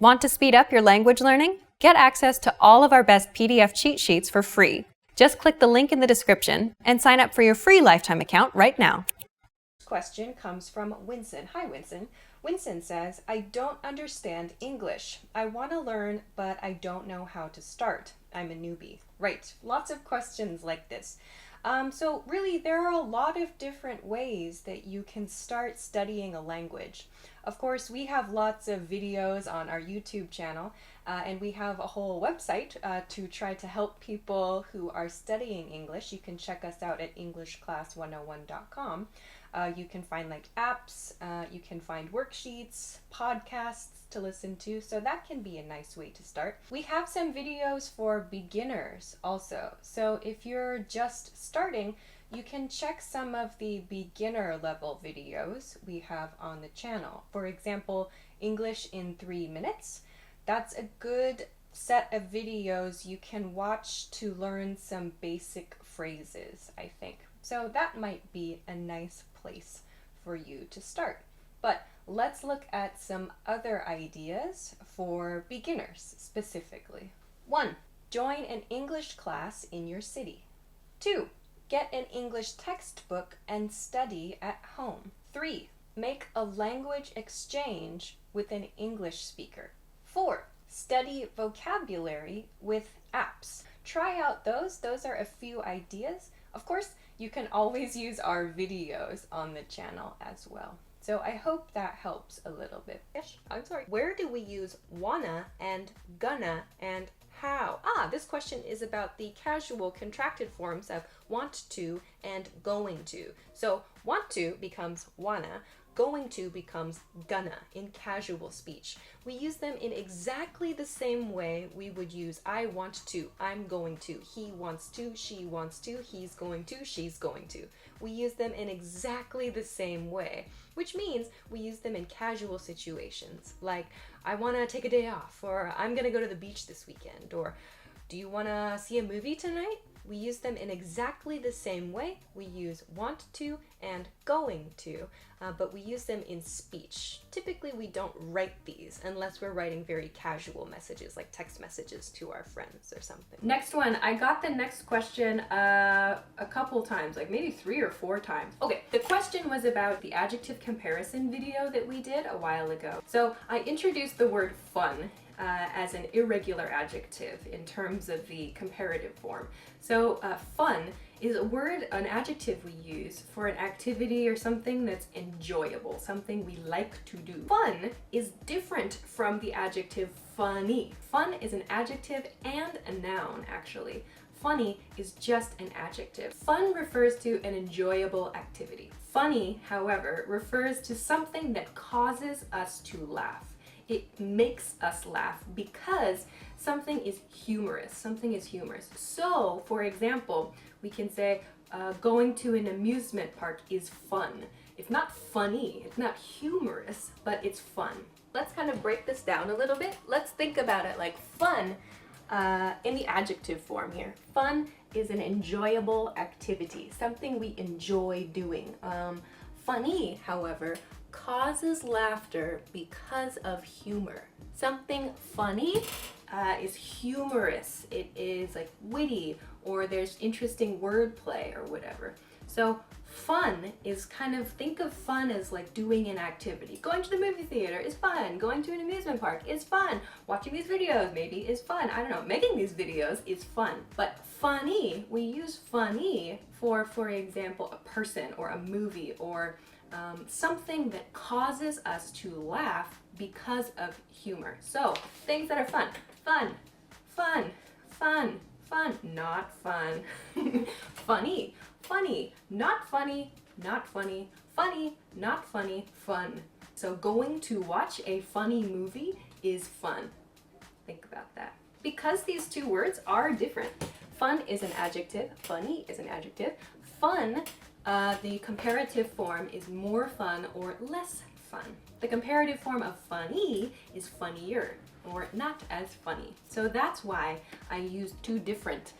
Want to speed up your language learning? Get access to all of our best PDF cheat sheets for free. Just click the link in the description and sign up for your free lifetime account right now. Question comes from Winston. Hi, Winston. Winston says, I don't understand English. I want to learn, but I don't know how to start. I'm a newbie. Right. Lots of questions like this. So really, there are a lot of different ways that you can start studying a language. Of course, we have lots of videos on our YouTube channel, and we have a whole website to try to help people who are studying English. You can check us out at EnglishClass101.com. You can find like apps, you can find worksheets, podcasts to listen to, so that can be a nice way to start. We have some videos for beginners also, so if you're just starting, you can check some of the beginner level videos we have on the channel. For example, English in 3 minutes. That's a good set of videos you can watch to learn some basic phrases, I think. So that might be a nice place for you to start. But let's look at some other ideas for beginners specifically. 1. Join an English class in your city. 2. Get an English textbook and study at home. 3. Make a language exchange with an English speaker. 4. Study vocabulary with apps. Try out those. Those are a few ideas. Of course, you can always use our videos on the channel as well. So I hope that helps a little bit. I'm sorry. Where do we use wanna and gonna and how? This question is about the casual contracted forms of want to and going to. So want to becomes wanna, going to becomes gonna in casual speech. We use them in exactly the same way we would use I want to, I'm going to, he wants to, she wants to, he's going to, she's going to. We use them in exactly the same way, which means we use them in casual situations like I want to take a day off, or I'm going to go to the beach this weekend, or do you want to see a movie tonight? We use them in exactly the same way. We use want to and going to, but we use them in speech. Typically, we don't write these unless we're writing very casual messages, like text messages to our friends or something. Next one. I got the next question a couple times, like maybe 3 or 4 times. Okay, the question was about the adjective comparison video that we did a while ago. So I introduced the word fun as an irregular adjective in terms of the comparative form. So fun is a word, an adjective we use for an activity or something that's enjoyable, something we like to do. Fun is different from the adjective funny. Fun is an adjective and a noun, actually. Funny is just an adjective. Fun refers to an enjoyable activity. Funny, however, refers to something that causes us to laugh. It makes us laugh because something is humorous. Something is humorous. So, for example, we can say going to an amusement park is fun. It's not funny, it's not humorous, but it's fun. Let's kind of break this down a little bit. Let's think about it like fun in the adjective form here. Fun is an enjoyable activity, something we enjoy doing. Funny, however, causes laughter because of humor. Something funny is humorous. It is like witty, or there's interesting wordplay or whatever. So fun is kind of, think of fun as like doing an activity. Going to the movie theater is fun. Going to an amusement park is fun. Watching these videos maybe is fun. I don't know, making these videos is fun. But funny, we use funny for example, a person or a movie or something that causes us to laugh because of humor. So things that are fun. Fun, fun, fun, fun, not fun. Funny, funny, not funny, not funny, funny, not funny, fun. So going to watch a funny movie is fun. Think about that. Because these two words are different. Fun is an adjective, funny is an adjective. Fun, the comparative form is more fun or less fun. The comparative form of funny is funnier or not as funny. So that's why I used 2 different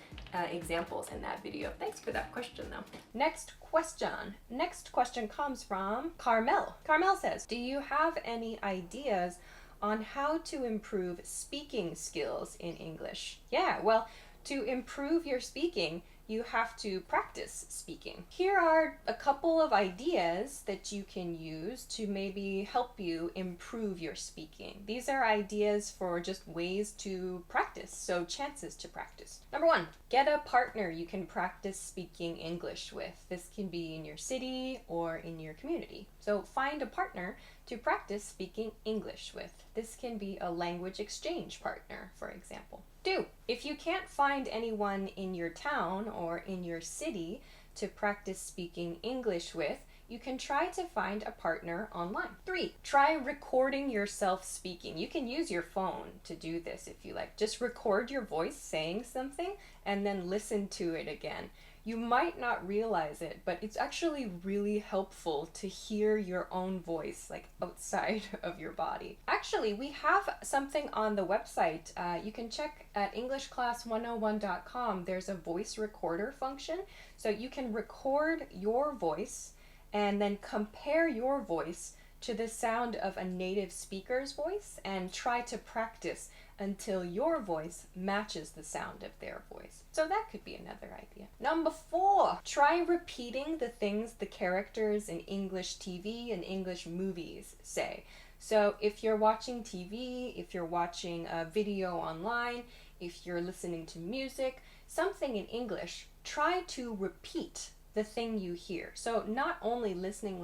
examples in that video. Thanks for that question though. Next question comes from Carmel. Carmel says, do you have any ideas on how to improve speaking skills in English. Yeah, well, to improve your speaking, you have to practice speaking. Here are a couple of ideas that you can use to maybe help you improve your speaking. These are ideas for just ways to practice, so chances to practice. Number one, get a partner you can practice speaking English with. This can be in your city or in your community. So find a partner to practice speaking English with. This can be a language exchange partner, for example. 2, if you can't find anyone in your town or in your city to practice speaking English with, you can try to find a partner online. 3, try recording yourself speaking. You can use your phone to do this if you like. Just record your voice saying something and then listen to it again. You might not realize it, but it's actually really helpful to hear your own voice, like outside of your body. Actually, we have something on the website. You can check at EnglishClass101.com. There's a voice recorder function. So you can record your voice and then compare your voice to the sound of a native speaker's voice and try to practice until your voice matches the sound of their voice. So that could be another idea. Number 4, try repeating the things the characters in English TV and English movies say. So if you're watching TV, if you're watching a video online, if you're listening to music, something in English, try to repeat the thing you hear. So not only listening,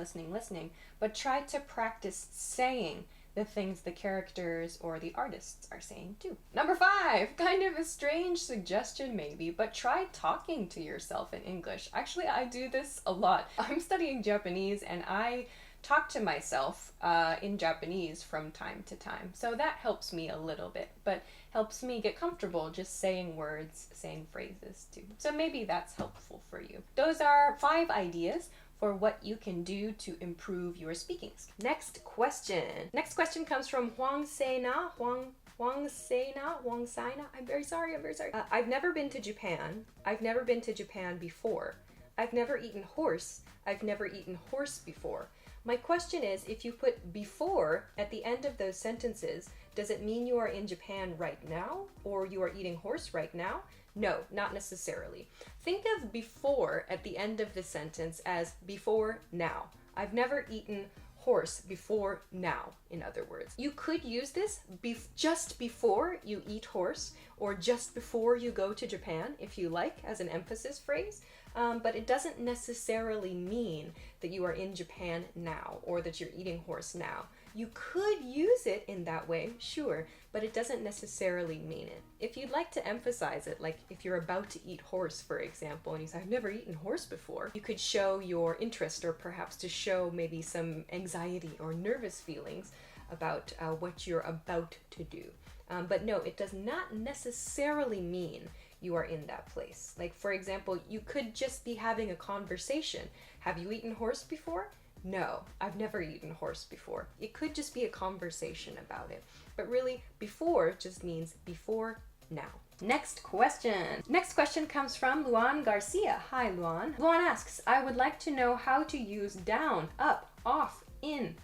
but try to practice saying the things the characters or the artists are saying too. Number 5, kind of a strange suggestion maybe, but try talking to yourself in English. Actually, I do this a lot. I'm studying Japanese and I talk to myself in Japanese from time to time. So that helps me a little bit, but helps me get comfortable just saying words, saying phrases too. So maybe that's helpful for you. Those are 5 ideas for what you can do to improve your speaking skills. Next question. Next question comes from Huang Sena. Huang Sina. I'm very sorry. I've never been to Japan. I've never been to Japan before. I've never eaten horse. I've never eaten horse before. My question is, if you put before at the end of those sentences, does it mean you are in Japan right now or you are eating horse right now? No, not necessarily. Think of before at the end of the sentence as before now. I've never eaten horse before now, in other words. You could use this just before you eat horse or just before you go to Japan, if you like, as an emphasis phrase. But it doesn't necessarily mean that you are in Japan now or that you're eating horse now. You could use it in that way, sure, but it doesn't necessarily mean it. If you'd like to emphasize it, like if you're about to eat horse, for example, and you say, I've never eaten horse before, you could show your interest or perhaps to show maybe some anxiety or nervous feelings about what you're about to do. But no, it does not necessarily mean you are in that place. Like, for example, you could just be having a conversation. Have you eaten horse before? No, I've never eaten horse before. It could just be a conversation about it. But really, before just means before now. Next question. Next question comes from Luan Garcia. Hi, Luan. Luan asks, I would like to know how to use down, up, off, in,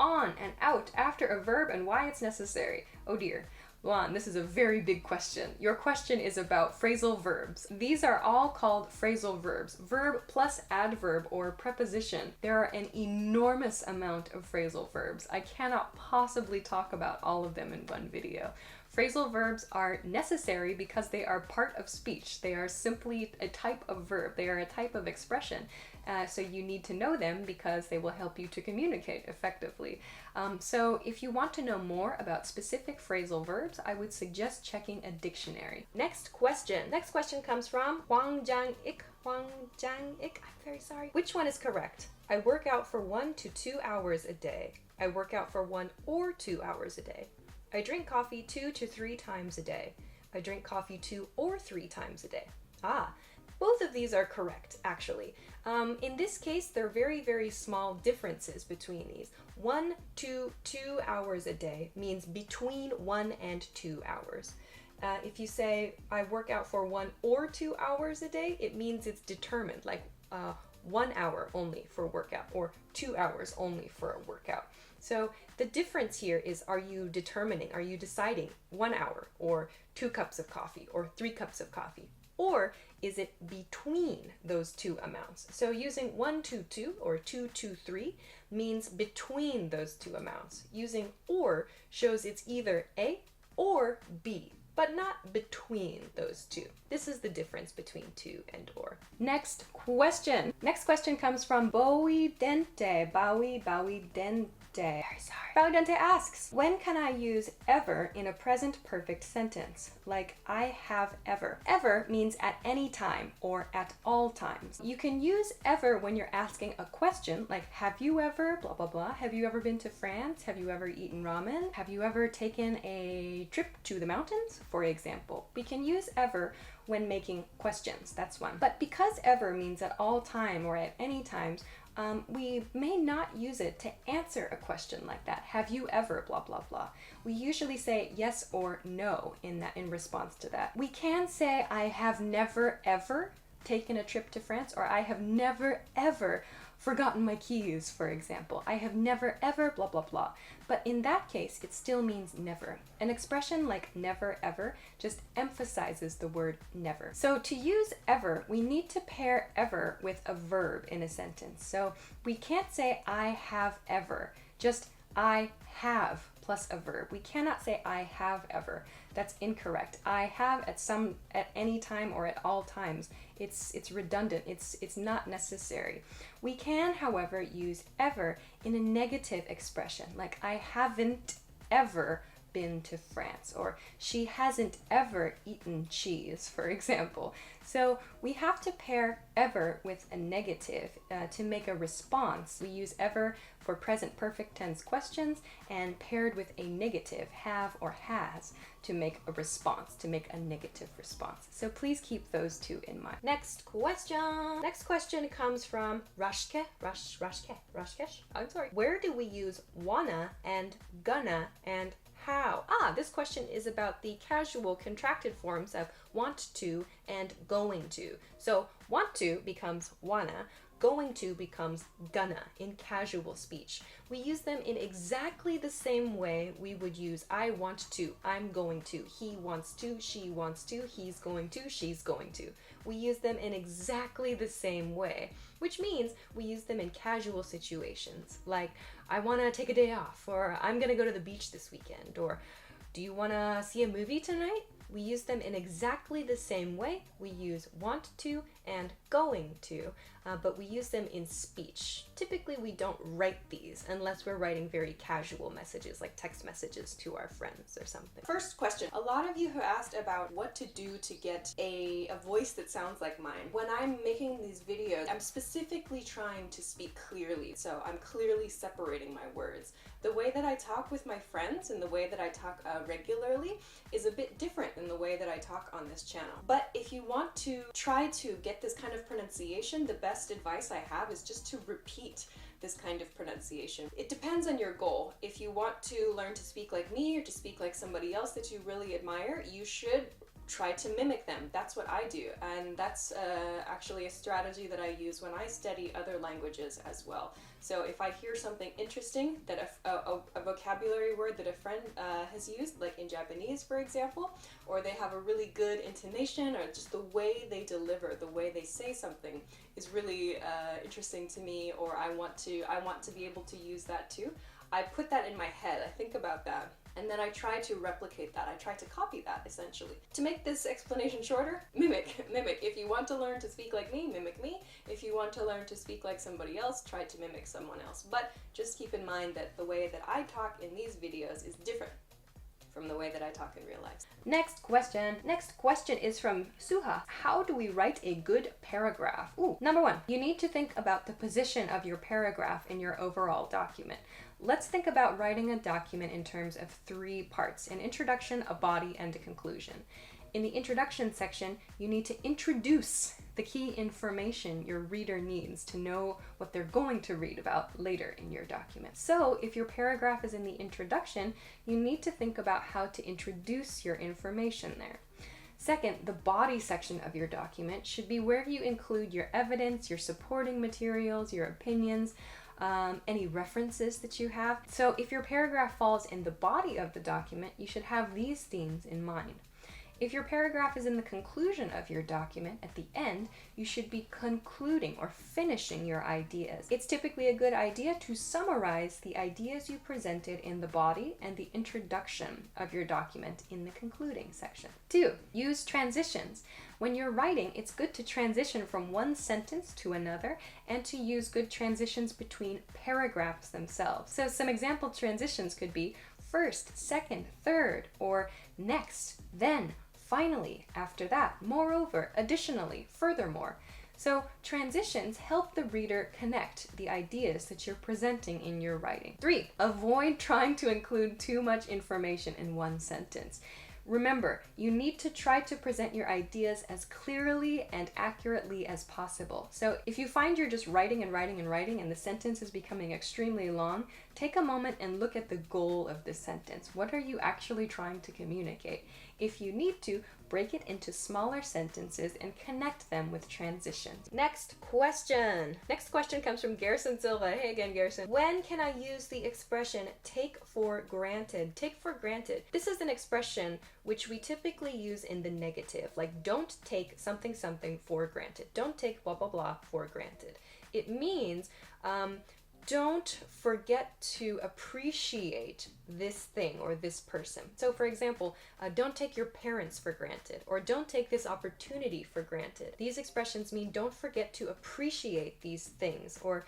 on, and out after a verb and why it's necessary. Oh dear. Luan, this is a very big question. Your question is about phrasal verbs. These are all called phrasal verbs. Verb plus adverb or preposition. There are an enormous amount of phrasal verbs. I cannot possibly talk about all of them in one video. Phrasal verbs are necessary because they are part of speech. They are simply a type of verb. They are a type of expression. So you need to know them because they will help you to communicate effectively. So if you want to know more about specific phrasal verbs, I would suggest checking a dictionary. Next question. Next question comes from Huang Jiang-ik. I'm very sorry. Which one is correct? I work out for 1 to 2 hours a day. I work out for 1 or 2 hours a day. I drink coffee 2 to 3 times a day. I drink coffee 2 or 3 times a day. Both of these are correct, actually. In this case, there are very, very small differences between these. 1 to 2 hours a day means between 1 and 2 hours. If you say, I work out for 1 or 2 hours a day, it means it's determined, like 1 hour only for workout or 2 hours only for a workout. So the difference here is, are you determining, are you deciding 1 hour or 2 cups of coffee or 3 cups of coffee? Or is it between those two amounts? So using 1 to 2 or 2 to 3 means between those two amounts. Using or shows it's either A or B, but not between those two. This is the difference between to and or. Next question. Next question comes from Bowie Dente. Bowie Dente. Very sorry. Bowie Dente asks, when can I use ever in a present perfect sentence? Like, I have ever. Ever means at any time or at all times. You can use ever when you're asking a question, like, have you ever, blah, blah, blah. Have you ever been to France? Have you ever eaten ramen? Have you ever taken a trip to the mountains? For example. We can use ever when making questions. That's one. But because ever means at all time or at any times, we may not use it to answer a question like that. Have you ever blah blah blah? We usually say yes or no in response to that. We can say I have never ever taken a trip to France, or I have never ever forgotten my keys, for example. I have never ever blah blah blah. But in that case, it still means never. An expression like never ever just emphasizes the word never. So to use ever, we need to pair ever with a verb in a sentence. So we can't say I have ever, just I have plus a verb. We cannot say I have ever. That's incorrect. I have at any time or at all times. It's redundant. It's not necessary. We can, however, use ever in a negative expression, like I haven't ever been to France, or she hasn't ever eaten cheese, for example. So we have to pair ever with a negative to make a response. We use ever for present perfect tense questions, and paired with a negative, have or has, to make a response, to make a negative response. So please keep those two in mind. Next question. Next question comes from Rashkesh. I'm sorry. Where do we use wanna and gonna and how? This question is about the casual contracted forms of want to and going to. So want to becomes wanna, going to becomes gonna in casual speech. We use them in exactly the same way we would use I want to, I'm going to, he wants to, she wants to, he's going to, she's going to. We use them in exactly the same way, which means we use them in casual situations, like I want to take a day off, or I'm going to go to the beach this weekend, or do you want to see a movie tonight? We use them in exactly the same way. We use want to and going to, but we use them in speech. Typically, we don't write these unless we're writing very casual messages, like text messages to our friends or something. First question. A lot of you have asked about what to do to get a voice that sounds like mine. When I'm making these videos, I'm specifically trying to speak clearly, so I'm clearly separating my words. The way that I talk with my friends and the way that I talk regularly is a bit different than the way that I talk on this channel. But if you want to try to get this kind of pronunciation, the best advice I have is just to repeat this kind of pronunciation. It depends on your goal. If you want to learn to speak like me or to speak like somebody else that you really admire, you should try to mimic them. That's what I do, and that's actually a strategy that I use when I study other languages as well. So if I hear something interesting, that a vocabulary word that a friend has used, like in Japanese for example, or they have a really good intonation, or just the way they deliver, the way they say something is really interesting to me, or I want to be able to use that too. I put that in my head, I think about that, and then I try to replicate that. I try to copy that, essentially. To make this explanation shorter, mimic. If you want to learn to speak like me, mimic me. If you want to learn to speak like somebody else, try to mimic someone else. But just keep in mind that the way that I talk in these videos is different from the way that I talk in real life. Next question. Next question is from Suha. How do we write a good paragraph? Number one, you need to think about the position of your paragraph in your overall document. Let's think about writing a document in terms of 3 parts: an introduction, a body, and a conclusion. In the introduction section, you need to introduce the key information your reader needs to know what they're going to read about later in your document. So if your paragraph is in the introduction, you need to think about how to introduce your information there. Second, the body section of your document should be where you include your evidence, your supporting materials, your opinions. any references that you have. So if your paragraph falls in the body of the document, you should have these themes in mind. If your paragraph is in the conclusion of your document, at the end, you should be concluding or finishing your ideas. It's typically a good idea to summarize the ideas you presented in the body and the introduction of your document in the concluding section. 2. Use transitions. When you're writing, it's good to transition from one sentence to another and to use good transitions between paragraphs themselves. So some example transitions could be first, second, third, or next, then, finally, after that, moreover, additionally, furthermore. So transitions help the reader connect the ideas that you're presenting in your writing. 3. Avoid trying to include too much information in one sentence. Remember, you need to try to present your ideas as clearly and accurately as possible. So if you find you're just writing and writing and writing and the sentence is becoming extremely long, take a moment and look at the goal of this sentence. What are you actually trying to communicate? If you need to, break it into smaller sentences and connect them with transitions. Next question. Next question comes from Garrison Silva. Hey again, Garrison. When can I use the expression take for granted? Take for granted. This is an expression which we typically use in the negative, like don't take something something for granted. Don't take blah blah blah for granted. It means don't forget to appreciate this thing or this person. So for example, don't take your parents for granted, or don't take this opportunity for granted. These expressions mean don't forget to appreciate these things, or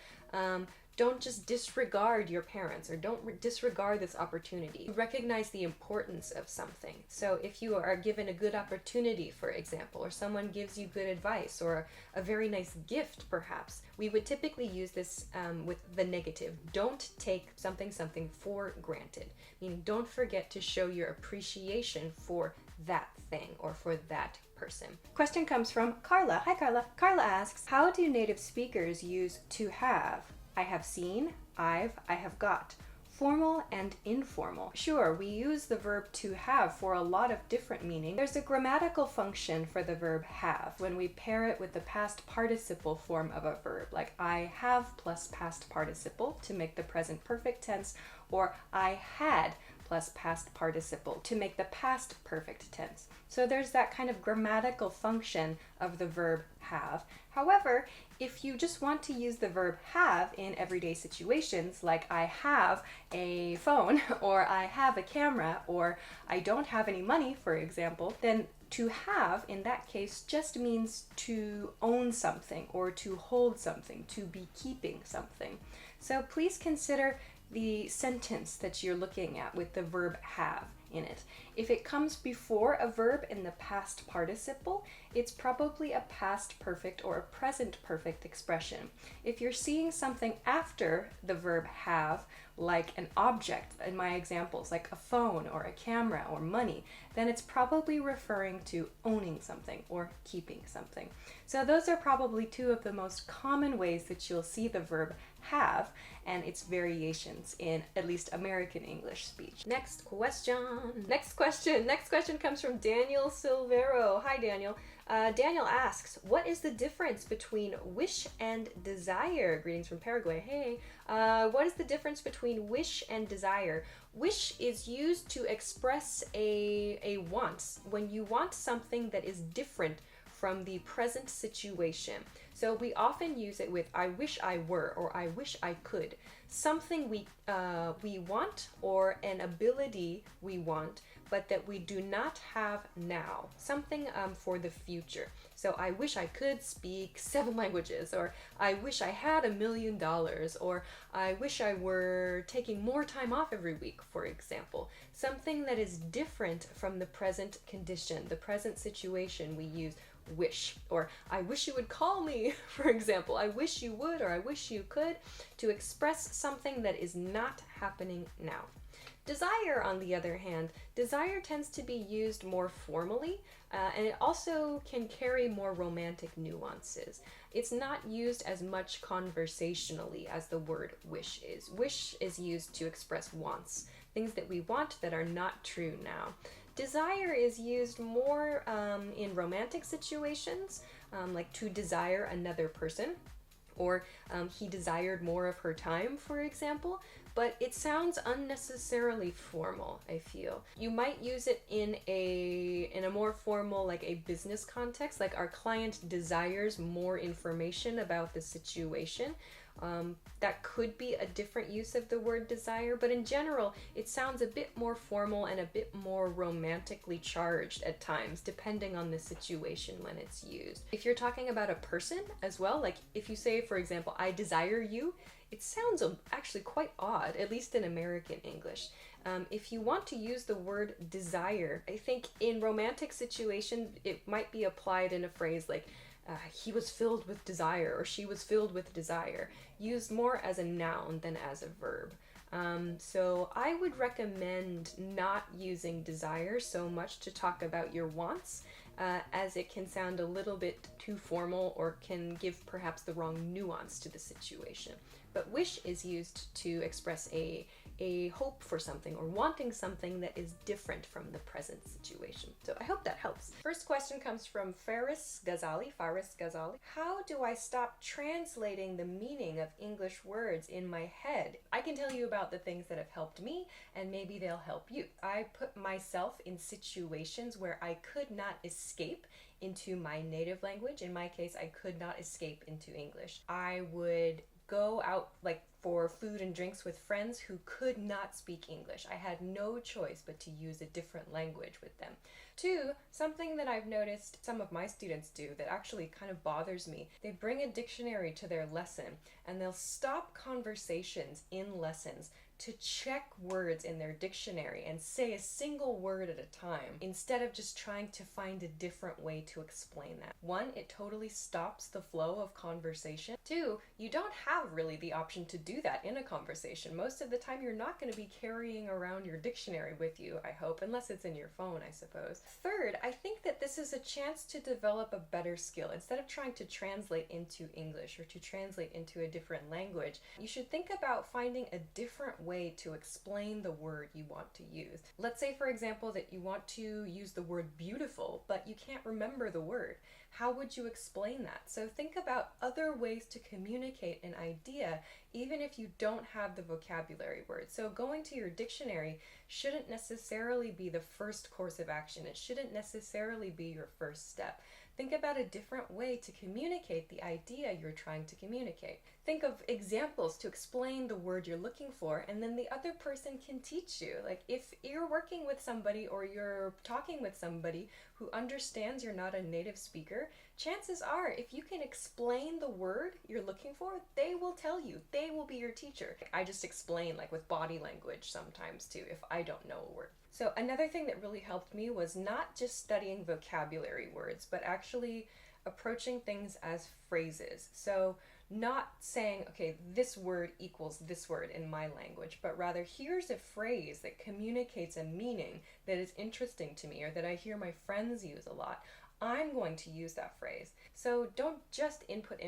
don't just disregard your parents, or don't disregard this opportunity. Recognize the importance of something. So if you are given a good opportunity, for example, or someone gives you good advice, or a very nice gift perhaps, we would typically use this with the negative. Don't take something something for granted, meaning don't forget to show your appreciation for that thing or for that person. Question comes from Carla. Hi Carla. Carla asks, how do native speakers use to have? I have seen, I have got. Formal and informal. Sure, we use the verb to have for a lot of different meanings. There's a grammatical function for the verb have when we pair it with the past participle form of a verb, like I have plus past participle to make the present perfect tense, or I had plus past participle to make the past perfect tense. So there's that kind of grammatical function of the verb have. However, if you just want to use the verb have in everyday situations, like I have a phone, or I have a camera, or I don't have any money, for example, then to have in that case just means to own something or to hold something, to be keeping something. So please consider the sentence that you're looking at with the verb have in it. If it comes before a verb in the past participle, it's probably a past perfect or a present perfect expression. If you're seeing something after the verb have, like an object, in my examples, like a phone or a camera or money, then it's probably referring to owning something or keeping something. So those are probably two of the most common ways that you'll see the verb have and its variations in at least American English speech. Next question comes from Daniel Silvero. Hi Daniel. Daniel asks, what is the difference between wish and desire? Greetings from Paraguay. Hey. What is the difference between wish and desire? Wish is used to express a want, when you want something that is different from the present situation. So we often use it with I wish I were, or I wish I could. Something we want, or an ability we want, but that we do not have now. Something for the future. So I wish I could speak 7 languages, or I wish I had $1 million, or I wish I were taking more time off every week, for example. Something that is different from the present condition, the present situation, we use wish. Or I wish you would call me, for example. I wish you would, or I wish you could, to express something that is not happening now. Desire, on the other hand, desire tends to be used more formally, and it also can carry more romantic nuances. It's not used as much conversationally as the word wish is. Wish is used to express wants, things that we want that are not true now. Desire is used more in romantic situations, like to desire another person, or he desired more of her time, for example, but it sounds unnecessarily formal, I feel. You might use it in a more formal, like a business context, like our client desires more information about the situation. That could be a different use of the word desire, but in general, it sounds a bit more formal and a bit more romantically charged at times, depending on the situation when it's used. If you're talking about a person as well, like if you say, for example, I desire you, it sounds actually quite odd, at least in American English. If you want to use the word desire, I think in romantic situations, it might be applied in a phrase like, he was filled with desire, or she was filled with desire, used more as a noun than as a verb. So I would recommend not using desire so much to talk about your wants, as it can sound a little bit too formal or can give perhaps the wrong nuance to the situation. But wish is used to express a hope for something or wanting something that is different from the present situation. So I hope that helps. First question comes from Faris Ghazali. How do I stop translating the meaning of English words in my head? I can tell you about the things that have helped me, and maybe they'll help you. I put myself in situations where I could not escape into my native language. In my case, I could not escape into English. I would go out like for food and drinks with friends who could not speak English. I had no choice but to use a different language with them. 2, something that I've noticed some of my students do that actually kind of bothers me, they bring a dictionary to their lesson and they'll stop conversations in lessons to check words in their dictionary and say a single word at a time instead of just trying to find a different way to explain that. 1, it totally stops the flow of conversation. 2, you don't have really the option to do that in a conversation. Most of the time you're not going to be carrying around your dictionary with you, I hope, unless it's in your phone, I suppose. 3rd, I think that this is a chance to develop a better skill. Instead of trying to translate into English or to translate into a different language, you should think about finding a different way to explain the word you want to use. Let's say, for example, that you want to use the word beautiful, but you can't remember the word. How would you explain that? So think about other ways to communicate an idea, even if you don't have the vocabulary word. So going to your dictionary shouldn't necessarily be the first course of action. It shouldn't necessarily be your first step. Think about a different way to communicate the idea you're trying to communicate. Think of examples to explain the word you're looking for, and then the other person can teach you. Like if you're working with somebody or you're talking with somebody who understands you're not a native speaker, chances are if you can explain the word you're looking for, they will tell you. They will be your teacher. I just explain like with body language sometimes too if I don't know a word. So another thing that really helped me was not just studying vocabulary words, but actually approaching things as phrases. So not saying, okay, this word equals this word in my language, but rather here's a phrase that communicates a meaning that is interesting to me or that I hear my friends use a lot. I'm going to use that phrase. So don't just input.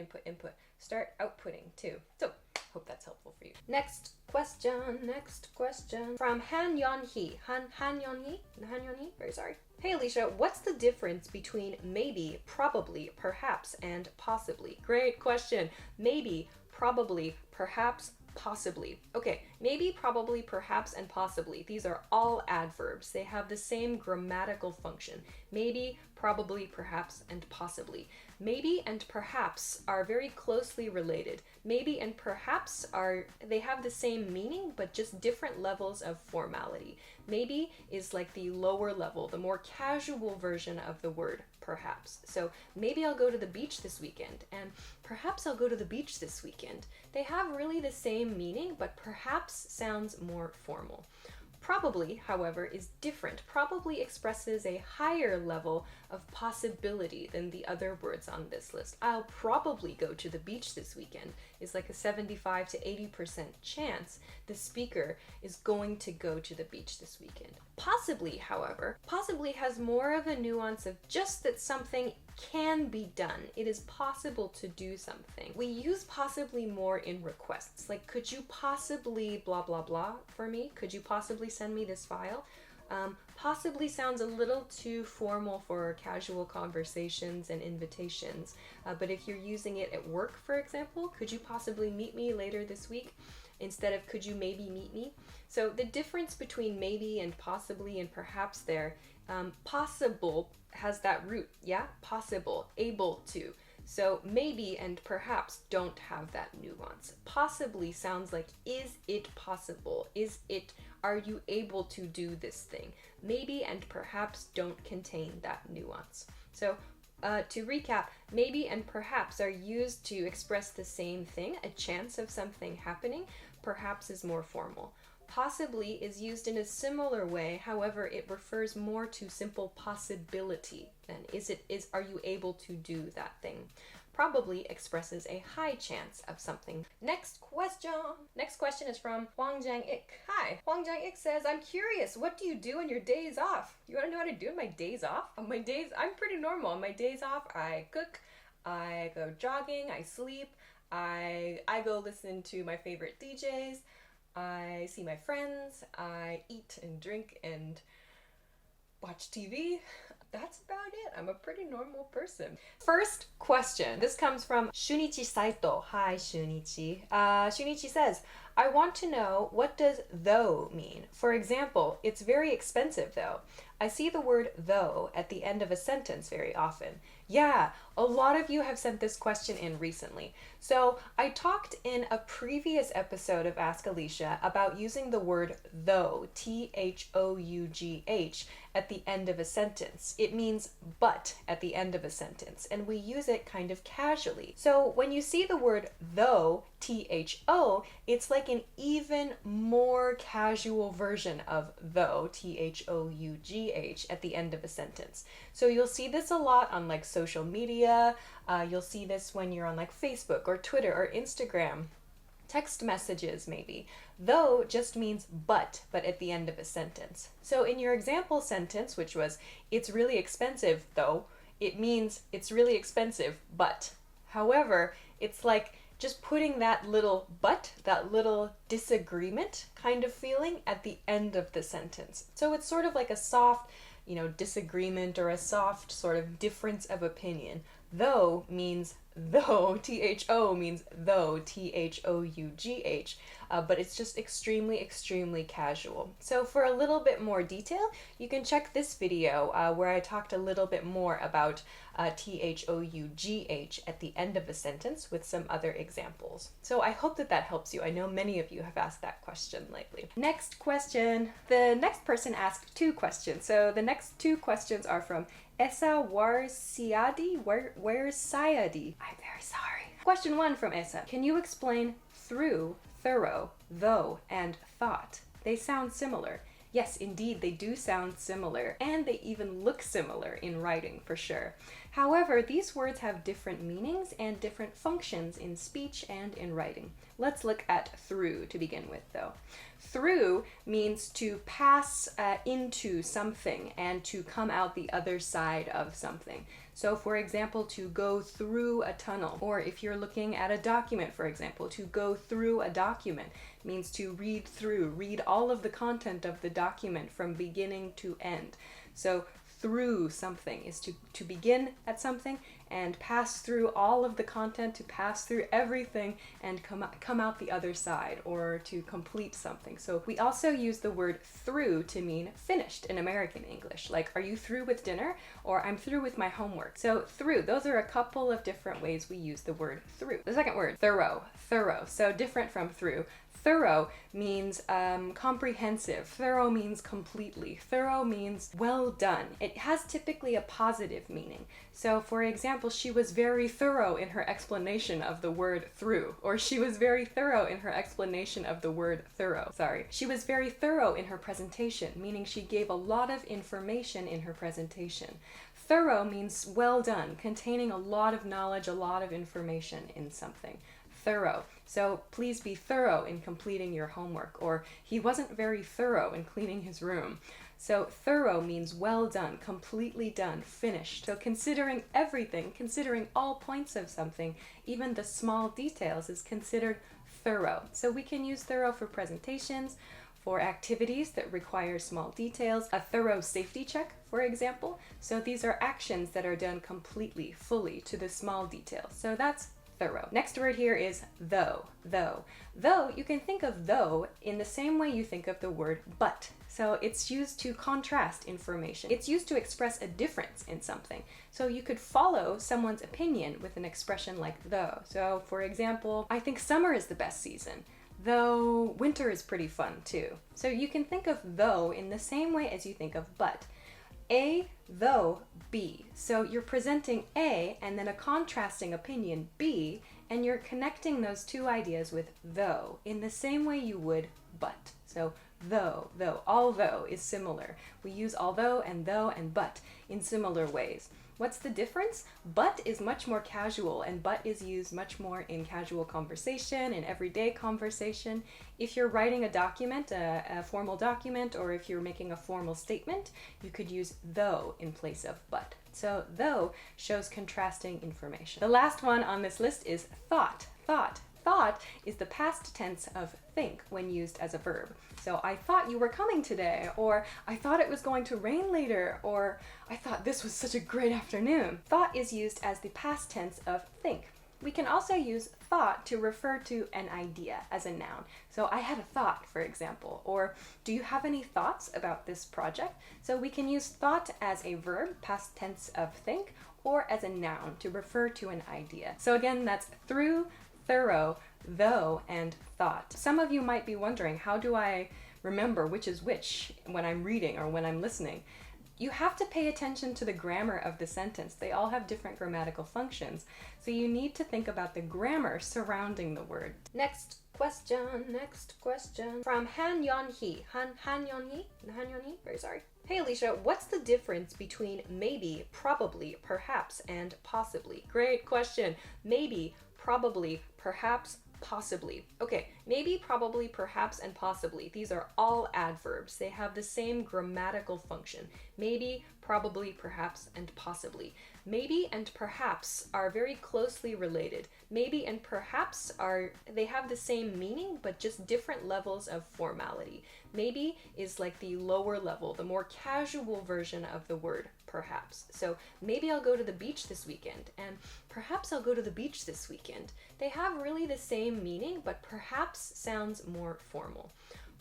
Start outputting too. So hope that's helpful for you. Next question from Han Yon Hee. Han Yon Hee? Very sorry. Hey Alicia, what's the difference between maybe, probably, perhaps, and possibly? Great question. Maybe, probably, perhaps, possibly. Okay, maybe, probably, perhaps, and possibly. These are all adverbs. They have the same grammatical function. Maybe, probably, perhaps, and possibly. Maybe and perhaps are very closely related. Maybe and perhaps they have the same meaning, but just different levels of formality. Maybe is like the lower level, the more casual version of the word perhaps. So maybe I'll go to the beach this weekend, and perhaps I'll go to the beach this weekend. They have really the same meaning, but perhaps sounds more formal. Probably, however, is different. Probably expresses a higher level of possibility than the other words on this list. I'll probably go to the beach this weekend is like a 75 to 80% chance the speaker is going to go to the beach this weekend. Possibly, however, possibly has more of a nuance of just that something can be done. It is possible to do something. We use possibly more in requests. Like, could you possibly blah, blah, blah for me? Could you possibly send me this file? Possibly sounds a little too formal for casual conversations and invitations, but if you're using it at work, for example, could you possibly meet me later this week? Instead of could you maybe meet me? So the difference between maybe and possibly and perhaps there, possible has that root, yeah? Possible, able to. So maybe and perhaps don't have that nuance. Possibly sounds like, is it possible? Are you able to do this thing? Maybe and perhaps don't contain that nuance. So to recap, maybe and perhaps are used to express the same thing, a chance of something happening. Perhaps is more formal. Possibly is used in a similar way, however, it refers more to simple possibility than are you able to do that thing. Probably expresses a high chance of something. Next question is from Huang Jiang-ik. Hi. Huang Jiang-ik says, I'm curious, what do you do on your days off? You want to know how to do my days off? On my days, I'm pretty normal. On my days off, I cook, I go jogging, I sleep, I go listen to my favorite DJs, I see my friends, I eat and drink and watch TV. That's about it. I'm a pretty normal person. First question. This comes from Shunichi Saito. Hi, Shunichi. Shunichi says, I want to know, what does though mean? For example, it's very expensive though. I see the word though at the end of a sentence very often. Yeah, a lot of you have sent this question in recently. So I talked in a previous episode of Ask Alicia about using the word though, Though, at the end of a sentence. It means but at the end of a sentence, and we use it kind of casually. So when you see the word though, Tho, it's like an even more casual version of though, Though, at the end of a sentence. So you'll see this a lot on like social media. You'll see this when you're on like Facebook or Twitter or Instagram. Text messages maybe. Though just means but at the end of a sentence. So in your example sentence, which was, it's really expensive though, it means it's really expensive but. However, it's like just putting that little but, that little disagreement kind of feeling at the end of the sentence. So it's sort of like a soft, disagreement or a soft sort of difference of opinion. Though means though, Tho means though, Though, but it's just extremely, extremely casual. So for a little bit more detail, you can check this video where I talked a little bit more about Though at the end of a sentence with some other examples. So I hope that helps you. I know many of you have asked that question lately. Next question. The next person asked 2 questions. So the next 2 questions are from Esa Warsiadi. Where's Sayadi? I'm very sorry. Question 1 from Esa. Can you explain through, thorough, though, and thought? They sound similar. Yes, indeed, they do sound similar, and they even look similar in writing for sure. However, these words have different meanings and different functions in speech and in writing. Let's look at through to begin with, though. Through means to pass into something and to come out the other side of something. So, for example, to go through a tunnel, or if you're looking at a document, for example, to go through a document means to read through, read all of the content of the document from beginning to end. So, through something is to begin at something and pass through all of the content, to pass through everything and come out the other side, or to complete something. So we also use the word through to mean finished in American English. Like, are you through with dinner? Or I'm through with my homework. So through, those are a couple of different ways we use the word through. The second word, thorough. So different from through. Thorough means comprehensive. Thorough means completely. Thorough means well done. It has typically a positive meaning. So, for example, she was very thorough in her explanation of the word through, or she was very thorough in her explanation of the word thorough. She was very thorough in her presentation, meaning she gave a lot of information in her presentation. Thorough means well done, containing a lot of knowledge, a lot of information in something. Thorough. So please be thorough in completing your homework, or he wasn't very thorough in cleaning his room. So thorough means well done, completely done, finished. So considering everything, considering all points of something, even the small details, is considered thorough. So we can use thorough for presentations, for activities that require small details, a thorough safety check, for example. So these are actions that are done completely, fully, to the small details. So that's thorough. Next word here is though. Though. Though, you can think of though in the same way you think of the word but. So it's used to contrast information. It's used to express a difference in something. So you could follow someone's opinion with an expression like though. So for example, I think summer is the best season, though winter is pretty fun too. So you can think of though in the same way as you think of but. A, though, B. So you're presenting A and then a contrasting opinion B, and you're connecting those two ideas with though in the same way you would but. So though, although is similar. We use although and but in similar ways. What's the difference? But is much more casual, and but is used much more in casual conversation, in everyday conversation. If you're writing a document, a formal document, or if you're making a formal statement, you could use though in place of but. So though shows contrasting information. The last one on this list is thought. Thought. Thought is the past tense of think when used as a verb. So I thought you were coming today, or I thought it was going to rain later, or I thought this was such a great afternoon. Thought is used as the past tense of think. We can also use thought to refer to an idea as a noun. So I had a thought, for example, or do you have any thoughts about this project? So we can use thought as a verb, past tense of think, or as a noun to refer to an idea. So again, that's through, thorough, though, and thought. Some of you might be wondering, how do I remember which is which when I'm reading or when I'm listening? You have to pay attention to the grammar of the sentence. They all have different grammatical functions. So you need to think about the grammar surrounding the word. Next question. From Han Yon Hee. Han Yon Hee? Very sorry. Hey Alicia, what's the difference between maybe, probably, perhaps, and possibly? Great question. Maybe, probably, perhaps, possibly. Okay, maybe, probably, perhaps, and possibly. These are all adverbs. They have the same grammatical function. Maybe, probably, perhaps, and possibly. Maybe and perhaps are very closely related. Maybe and perhaps they have the same meaning, but just different levels of formality. Maybe is like the lower level, the more casual version of the word perhaps. So maybe I'll go to the beach this weekend, and perhaps I'll go to the beach this weekend. They have really the same meaning, but perhaps sounds more formal.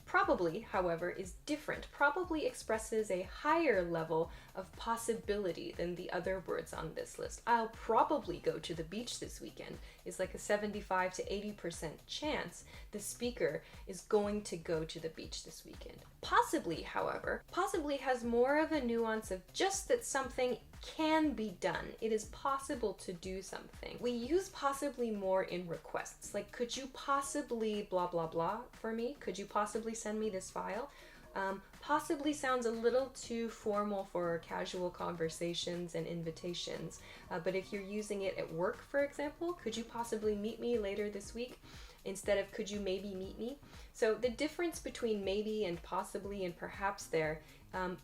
Probably, however, is different. Probably expresses a higher level of possibility than the other words on this list. I'll probably go to the beach this weekend is like a 75 to 80% chance the speaker is going to go to the beach this weekend. Possibly, however, possibly has more of a nuance of just that something can be done. It is possible to do something. We use possibly more in requests, like could you possibly blah blah blah for me? Could you possibly send me this file? Possibly sounds a little too formal for casual conversations and invitations, but if you're using it at work, for example, could you possibly meet me later this week? Instead of could you maybe meet me? So the difference between maybe and possibly and perhaps there,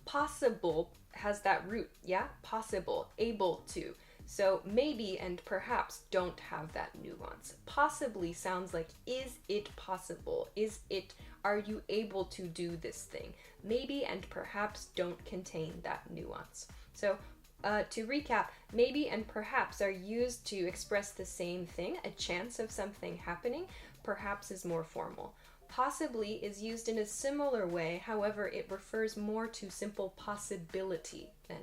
possible has that root, yeah? Possible, able to. So maybe and perhaps don't have that nuance. Possibly sounds like, is it possible? Are you able to do this thing? Maybe and perhaps don't contain that nuance. So to recap, maybe and perhaps are used to express the same thing, a chance of something happening. Perhaps is more formal. Possibly is used in a similar way, however, it refers more to simple possibility than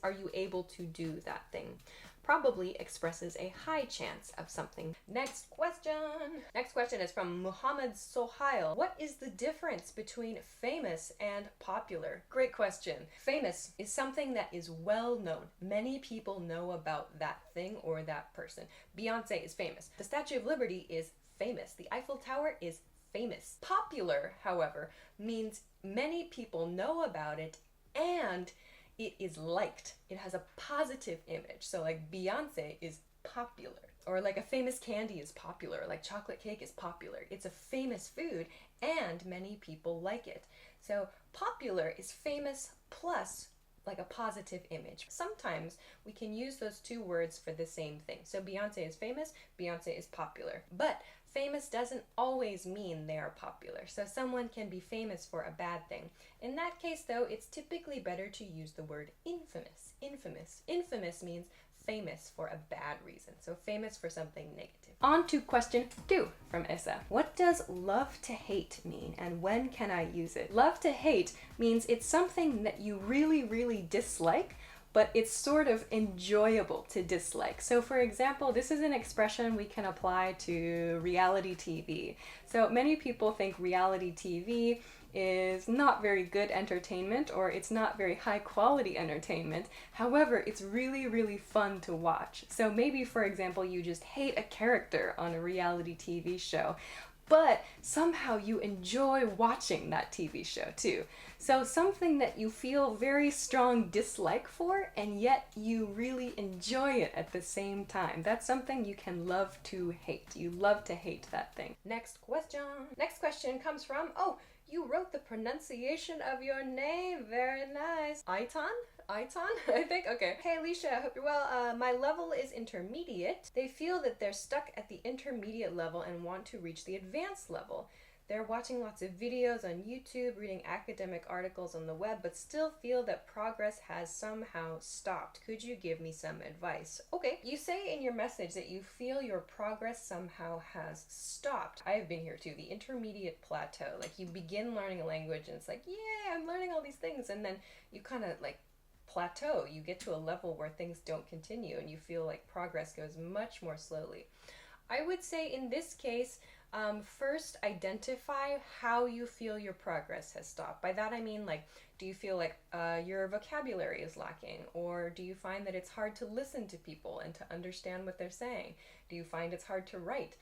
are you able to do that thing. Probably expresses a high chance of something. Next question is from Muhammad Sohail. What is the difference between famous and popular? Great question. Famous is something that is well known. Many people know about that thing or that person. Beyonce is famous. The Statue of Liberty is famous. The Eiffel Tower is famous. Popular, however, means many people know about it and it is liked. It has a positive image. So like Beyonce is popular, or like a famous candy is popular, like chocolate cake is popular. It's a famous food and many people like it. So popular is famous plus like a positive image. Sometimes we can use those two words for the same thing. So Beyonce is famous, Beyonce is popular. But Famous doesn't always mean they are popular, so someone can be famous for a bad thing. In that case, though, it's typically better to use the word infamous. Infamous means famous for a bad reason, so famous for something negative. On to question 2 from Issa. What does love to hate mean, and when can I use it? Love to hate means it's something that you really dislike, but it's sort of enjoyable to dislike. So for example, this is an expression we can apply to reality TV. So many people think reality TV is not very good entertainment, or it's not very high quality entertainment. However, it's really fun to watch. So maybe, for example, you just hate a character on a reality TV show, but somehow you enjoy watching that TV show too. So something that you feel very strong dislike for, and yet you really enjoy it at the same time. That's something you can love to hate. You love to hate that thing. Next question. Next question comes from, oh, you wrote the pronunciation of your name. Very nice. Aitan, I think? Okay. Hey Alicia, I hope you're well. My level is intermediate. They feel that they're stuck at the intermediate level and want to reach the advanced level. They're watching lots of videos on YouTube, reading academic articles on the web, but still feel that progress has somehow stopped. Could you give me some advice? Okay, you say in your message that you feel your progress somehow has stopped. I have been here too, the intermediate plateau. Like you begin learning a language and it's like, yeah, I'm learning all these things, and then you kind of like plateau. You get to a level where things don't continue and you feel like progress goes much more slowly. I would say in this case, first identify how you feel your progress has stopped. By that I mean, like, do you feel like your vocabulary is lacking? Or do you find that it's hard to listen to people and to understand what they're saying? Do you find it's hard to write?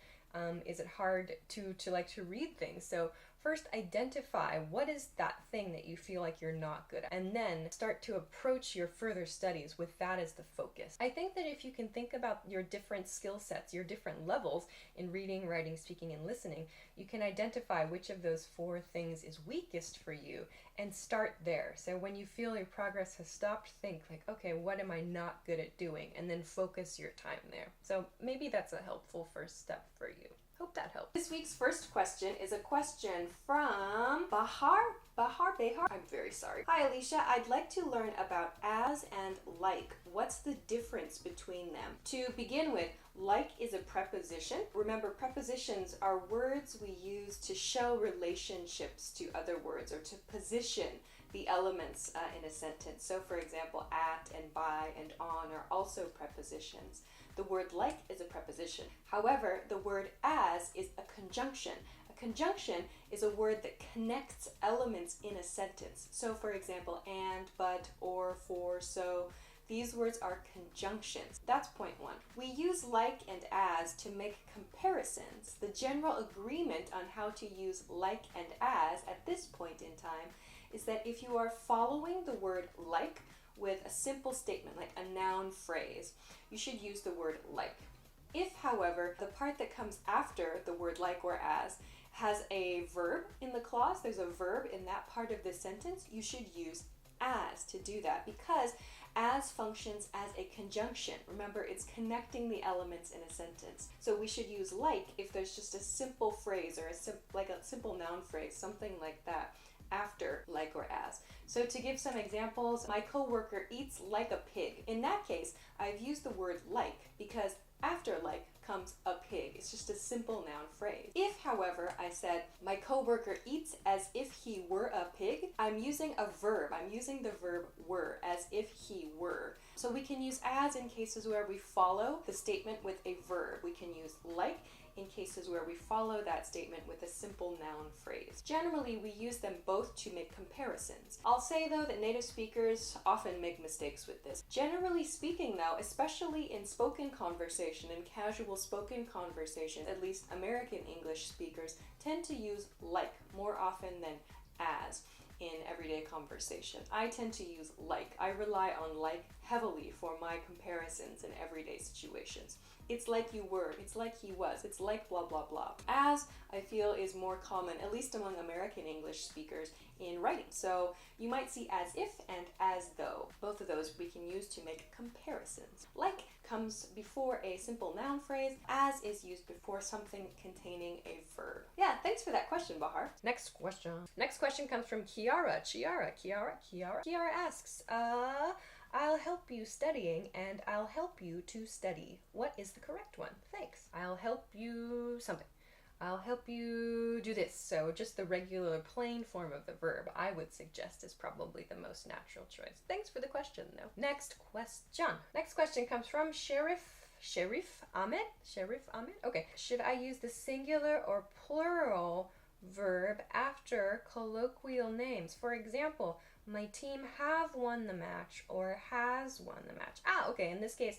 Is it hard to read things? So first identify what is that thing that you feel like you're not good at, and then start to approach your further studies with that as the focus. I think that if you can think about your different skill sets, your different levels in reading, writing, speaking, and listening, you can identify which of those 4 things is weakest for you and start there. So when you feel your progress has stopped, think like, okay, what am I not good at doing? And then focus your time there. So maybe that's a helpful first step for you. Hope that helps. This week's first question is a question from Bahar. I'm very sorry. Hi Alicia, I'd like to learn about as and like. What's the difference between them? To begin with, like is a preposition. Remember, prepositions are words we use to show relationships to other words or to position the elements in a sentence. So for example, at and by and on are also prepositions. The word like is a preposition. However, the word as is a conjunction. A conjunction is a word that connects elements in a sentence. So for example, and, but, or, for, so. These words are conjunctions. That's point 1. We use like and as to make comparisons. The general agreement on how to use like and as at this point in time is that if you are following the word like with a simple statement, like a noun phrase, you should use the word like. If, however, the part that comes after the word like or as has a verb in the clause, there's a verb in that part of the sentence, you should use as to do that, because as functions as a conjunction. Remember, it's connecting the elements in a sentence. So we should use like if there's just a simple phrase or like a simple noun phrase, something like that, after like or as. So to give some examples, my coworker eats like a pig. In that case, I've used the word like because after like comes a pig. It's just a simple noun phrase. If, however, I said my coworker eats as if he were a pig, I'm using a verb. I'm using the verb were, as if he were. So we can use as in cases where we follow the statement with a verb. We can use like in cases where we follow that statement with a simple noun phrase. Generally, we use them both to make comparisons. I'll say, though, that native speakers often make mistakes with this. Generally speaking, though, especially in spoken conversation and casual spoken conversation, at least American English speakers tend to use like more often than as in everyday conversation. I tend to use like. I rely on like heavily for my comparisons in everyday situations. It's like you were, it's like he was, it's like blah blah blah. As, I feel, is more common, at least among American English speakers, in writing. So you might see as if and as though. Both of those we can use to make comparisons. Like comes before a simple noun phrase, as is used before something containing a verb. Yeah, thanks for that question, Bahar. Next question. Next question comes from Kiara. Kiara asks, I'll help you studying and I'll help you to study. What is the correct one? Thanks. I'll help you something. I'll help you do this. So just the regular plain form of the verb, I would suggest, is probably the most natural choice. Thanks for the question, though. Next question comes from Sharif Ahmed. Okay. Should I use the singular or plural verb after colloquial names? For example, my team have won the match or has won the match. Okay, in this case,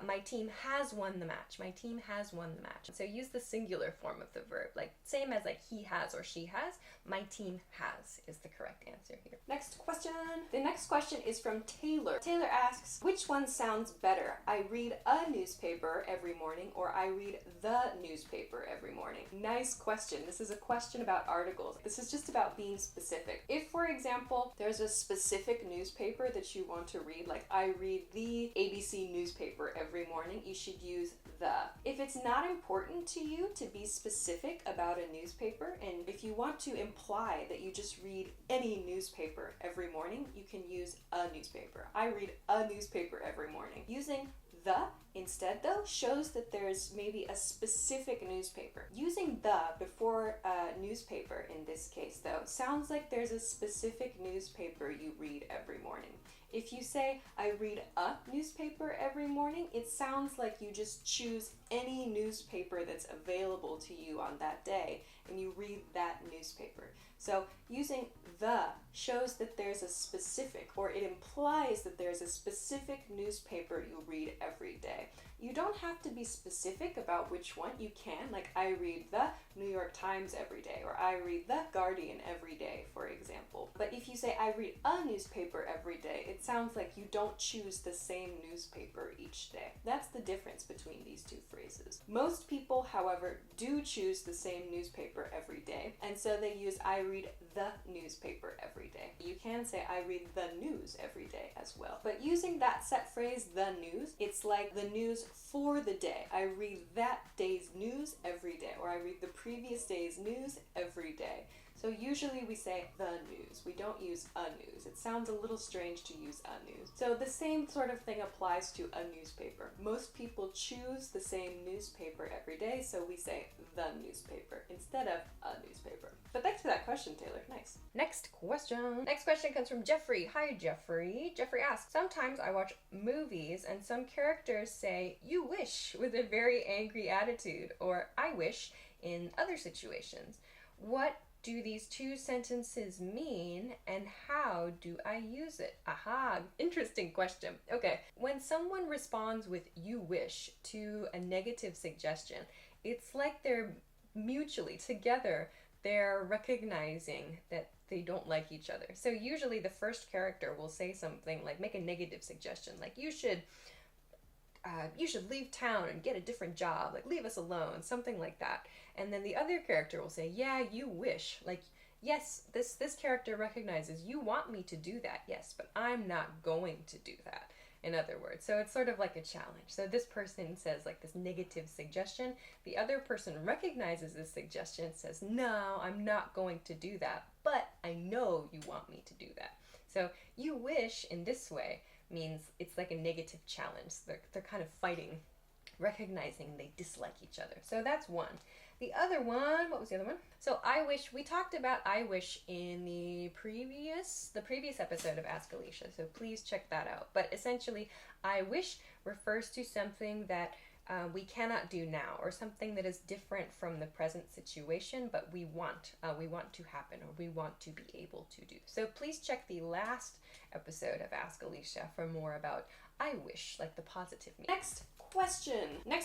my team has won the match. My team has won the match. So use the singular form of the verb, like same as like he has or she has. My team has is the correct answer here. Next question. The next question is from Taylor. Taylor asks, which one sounds better? I read a newspaper every morning or I read the newspaper every morning. Nice question. This is a question about articles. This is just about being specific. If, for example, there's a specific newspaper that you want to read, like I read the ABC newspaper every morning, you should use the. If it's not important to you to be specific about a newspaper, and if you want to imply that you just read any newspaper every morning, you can use a newspaper. I read a newspaper every morning. Using the instead, though, shows that there's maybe a specific newspaper. Using the before newspaper in this case, though, sounds like there's a specific newspaper you read every morning. If you say, I read a newspaper every morning, it sounds like you just choose any newspaper that's available to you on that day and you read that newspaper. So using the shows that there's a specific, or it implies that there's a specific newspaper you read every day. You don't have to be specific about which one. You can, like I read the New York Times every day, or I read the Guardian every day, for example. But if you say I read a newspaper every day, it sounds like you don't choose the same newspaper each day. That's the difference between these two phrases. Most people, however, do choose the same newspaper every day, and so they use I read the newspaper every day. You can say I read the news every day as well. But using that set phrase, the news, it's like the news for the day. I read that day's news every day, or I read the previous day's news every day. So usually we say the news. We don't use a news. It sounds a little strange to use a news. So the same sort of thing applies to a newspaper. Most people choose the same newspaper every day, so we say the newspaper instead of a newspaper. But thanks for that question, Taylor. Nice. Next question. Next question comes from Jeffrey. Hi, Jeffrey. Jeffrey asks, sometimes I watch movies and some characters say, you wish, with a very angry attitude, or I wish in other situations. What do these two sentences mean and how do I use it? Aha, interesting question. Okay, when someone responds with you wish to a negative suggestion, it's like they're mutually together, they're recognizing that they don't like each other. So usually the first character will say something like, make a negative suggestion, like you should leave town and get a different job, like leave us alone, something like that. And then the other character will say, yeah, you wish, like, yes, this character recognizes you want me to do that, yes, but I'm not going to do that, in other words. So it's sort of like a challenge. So this person says like this negative suggestion, the other person recognizes this suggestion, says, no, I'm not going to do that, but I know you want me to do that. So you wish in this way means it's like a negative challenge. They're kind of fighting, recognizing they dislike each other. So that's one. The other one, what was the other one? So I wish, we talked about I wish in the previous episode of Ask Alicia, so please check that out. But essentially, I wish refers to something that we cannot do now, or something that is different from the present situation, but we want to happen, or we want to be able to do. So please check the last episode of Ask Alicia for more about I wish, like the positive meaning. Next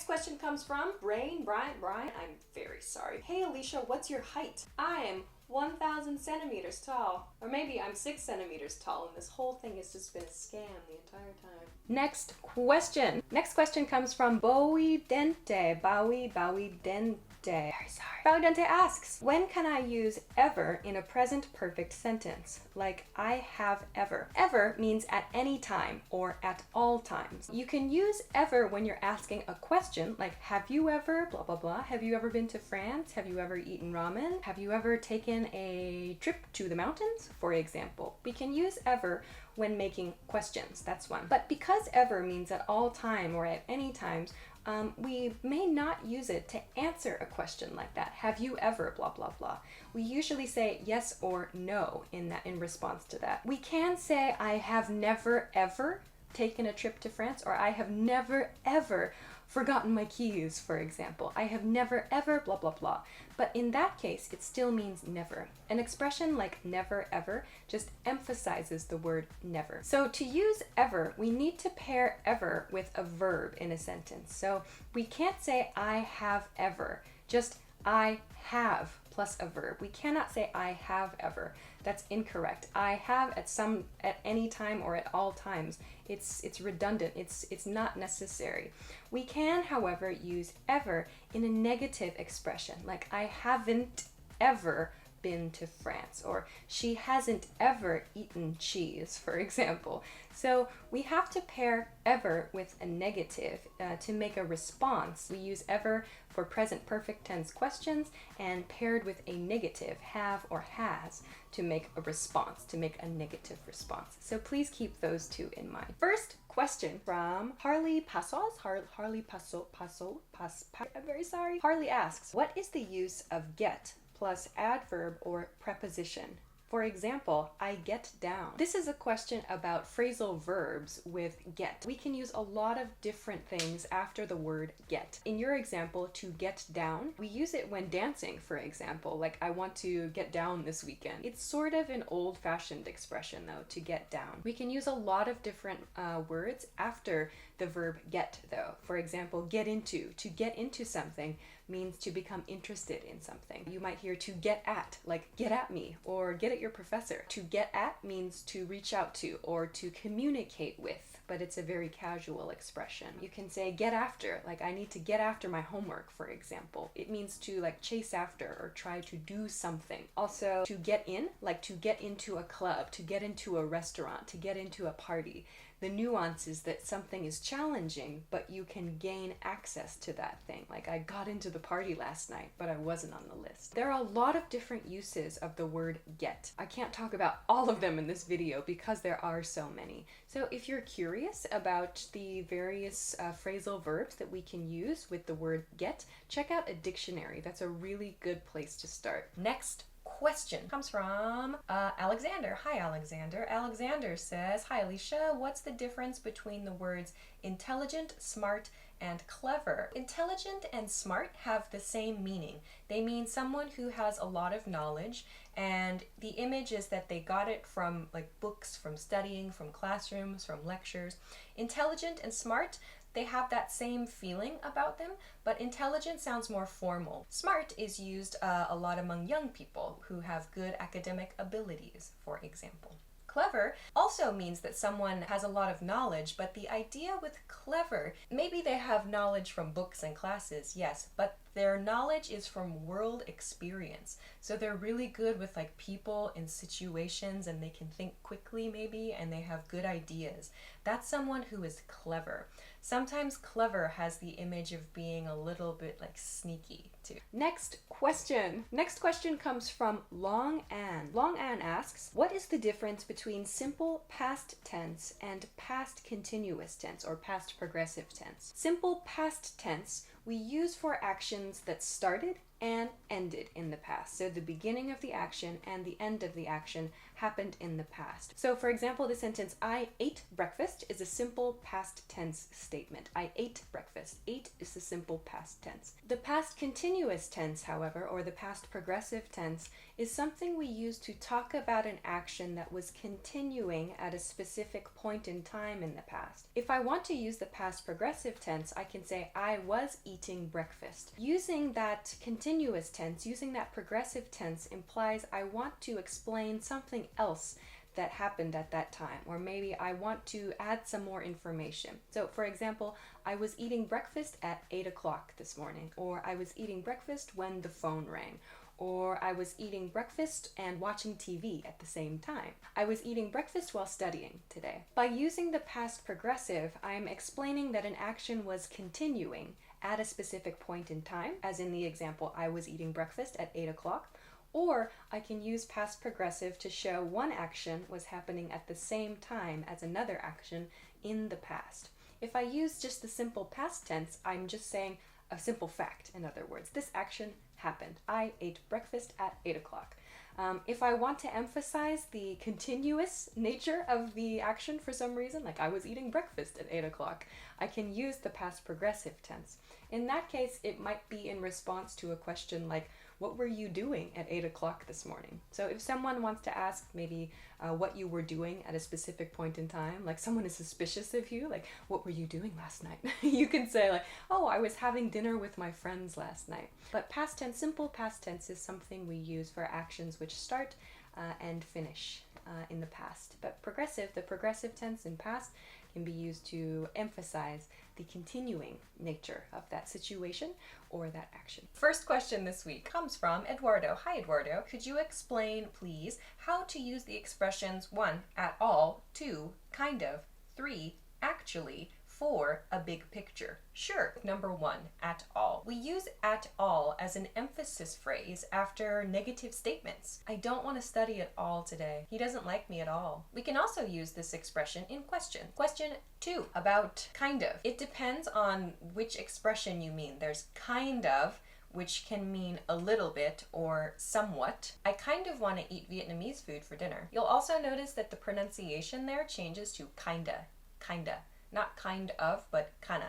question comes from Brian. I'm very sorry. Hey Alicia, what's your height? I am 1,000 centimeters tall. Or maybe I'm 6 centimeters tall and this whole thing has just been a scam the entire time. Next question. Next question comes from Bowie Dente. Bowie Dente. Very sorry. Bowie Dente asks, when can I use ever in a present perfect sentence? Like, I have ever. Ever means at any time or at all times. You can use ever when you're asking a question, like, have you ever, blah, blah, blah. Have you ever been to France? Have you ever eaten ramen? Have you ever taken a trip to the mountains? For example, we can use ever when making questions. That's one. But because ever means at all time or at any times, we may not use it to answer a question like that. Have you ever, blah, blah, blah. We usually say yes or no in response to that. We can say, I have never ever taken a trip to France, or I have never ever forgotten my keys, for example. I have never ever, blah, blah, blah. But in that case, it still means never. An expression like never ever just emphasizes the word never. So to use ever, we need to pair ever with a verb in a sentence. So we can't say I have ever, just I have plus a verb. We cannot say I have ever. That's incorrect. I have at any time or at all times. It's redundant. It's not necessary. We can, however, use ever in a negative expression, like I haven't ever been to France, or she hasn't ever eaten cheese, for example. So we have to pair ever with a negative to make a response. We use ever for present perfect tense questions and paired with a negative, have or has, to make a response, to make a negative response. So please keep those two in mind. First question from Harley Passos. Harley Passo. I'm very sorry. Harley asks, what is the use of get plus adverb or preposition? For example, I get down. This is a question about phrasal verbs with get. We can use a lot of different things after the word get. In your example, to get down, we use it when dancing, for example, like I want to get down this weekend. It's sort of an old-fashioned expression though, to get down. We can use a lot of different words after the verb get though. For example, get into. To get into something means to become interested in something. You might hear to get at, like get at me, or get at your professor. To get at means to reach out to or to communicate with, but it's a very casual expression. You can say get after, like I need to get after my homework, for example. It means to like chase after or try to do something. Also, to get in, like to get into a club, to get into a restaurant, to get into a party. The nuance is that something is challenging, but you can gain access to that thing. Like I got into the party last night, but I wasn't on the list. There are a lot of different uses of the word get. I can't talk about all of them in this video because there are so many. So if you're curious about the various phrasal verbs that we can use with the word get, check out a dictionary. That's a really good place to start. Next question comes from Alexander. Hi, Alexander. Alexander says, hi, Alicia. What's the difference between the words intelligent, smart, and clever? Intelligent and smart have the same meaning. They mean someone who has a lot of knowledge, and the image is that they got it from like books, from studying, from classrooms, from lectures. Intelligent and smart, they have that same feeling about them, but intelligent sounds more formal. Smart is used a lot among young people who have good academic abilities, for example. Clever also means that someone has a lot of knowledge, but the idea with clever, maybe they have knowledge from books and classes, yes, but their knowledge is from world experience. So they're really good with like people in situations, and they can think quickly maybe, and they have good ideas. That's someone who is clever. Sometimes clever has the image of being a little bit like sneaky too. Next question. Next question comes from Long Ann. Long Ann asks, what is the difference between simple past tense and past continuous tense or past progressive tense? Simple past tense we use for actions that started and ended in the past. So the beginning of the action and the end of the action happened in the past. So for example, the sentence I ate breakfast is a simple past tense statement. I ate breakfast. Ate is the simple past tense. The past continuous tense, however, or the past progressive tense, is something we use to talk about an action that was continuing at a specific point in time in the past. If I want to use the past progressive tense, I can say I was eating breakfast. Using that continuous tense, using that progressive tense implies I want to explain something else that happened at that time, or maybe I want to add some more information. So for example, I was eating breakfast at 8 o'clock this morning, or I was eating breakfast when the phone rang, or I was eating breakfast and watching TV at the same time. I was eating breakfast while studying today. By using the past progressive, I'm explaining that an action was continuing at a specific point in time, as in the example, I was eating breakfast at 8 o'clock, or I can use past progressive to show one action was happening at the same time as another action in the past. If I use just the simple past tense, I'm just saying a simple fact. In other words, this action happened. I ate breakfast at 8 o'clock. If I want to emphasize the continuous nature of the action for some reason, like I was eating breakfast at 8 o'clock, I can use the past progressive tense. In that case, it might be in response to a question like, what were you doing at 8 o'clock this morning? So if someone wants to ask maybe what you were doing at a specific point in time, like someone is suspicious of you, like, what were you doing last night? You can say like, oh, I was having dinner with my friends last night. But past tense, simple past tense is something we use for actions which start and finish in the past. But the progressive tense in past can be used to emphasize the continuing nature of that situation or that action. First question this week comes from Eduardo. Hi, Eduardo. Could you explain, please, how to use the expressions 1, at all, 2, kind of, 3, actually, 4, a big picture? Sure. Number 1, at all. We use at all as an emphasis phrase after negative statements. I don't want to study at all today. He doesn't like me at all. We can also use this expression in question. Question 2, about kind of. It depends on which expression you mean. There's kind of, which can mean a little bit or somewhat. I kind of want to eat Vietnamese food for dinner. You'll also notice that the pronunciation there changes to kinda. Not kind of, but kinda.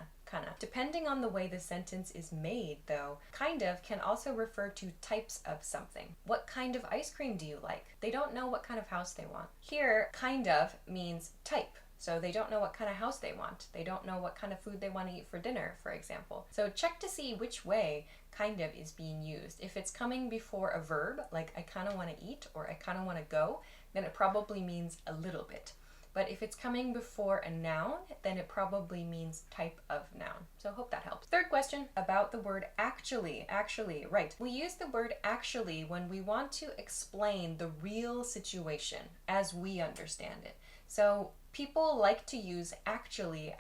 Depending on the way the sentence is made, though, kind of can also refer to types of something. What kind of ice cream do you like? They don't know what kind of house they want. Here, kind of means type. So they don't know what kind of house they want. They don't know what kind of food they want to eat for dinner, for example. So check to see which way kind of is being used. If it's coming before a verb, like I kind of want to eat or I kind of want to go, then it probably means a little bit. But if it's coming before a noun, then it probably means type of noun. So hope that helps. Third question about the word actually. Actually, right. We use the word actually when we want to explain the real situation as we understand it. So people like to use actually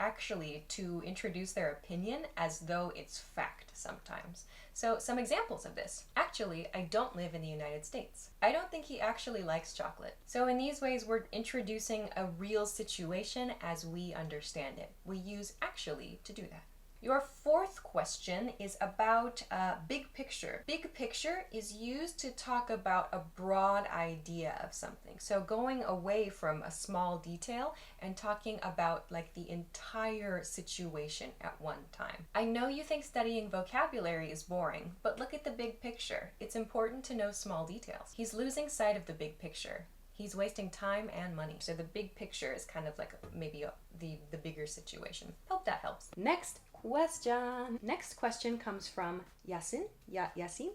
to introduce their opinion as though it's fact sometimes. So some examples of this. Actually, I don't live in the United States. I don't think he actually likes chocolate. So in these ways, we're introducing a real situation as we understand it. We use actually to do that. Your fourth question is about big picture. Big picture is used to talk about a broad idea of something. So going away from a small detail and talking about like the entire situation at one time. I know you think studying vocabulary is boring, but look at the big picture. It's important to know small details. He's losing sight of the big picture. He's wasting time and money. So the big picture is kind of like maybe the bigger situation. Hope that helps. Next question comes from Yasin. Yasin,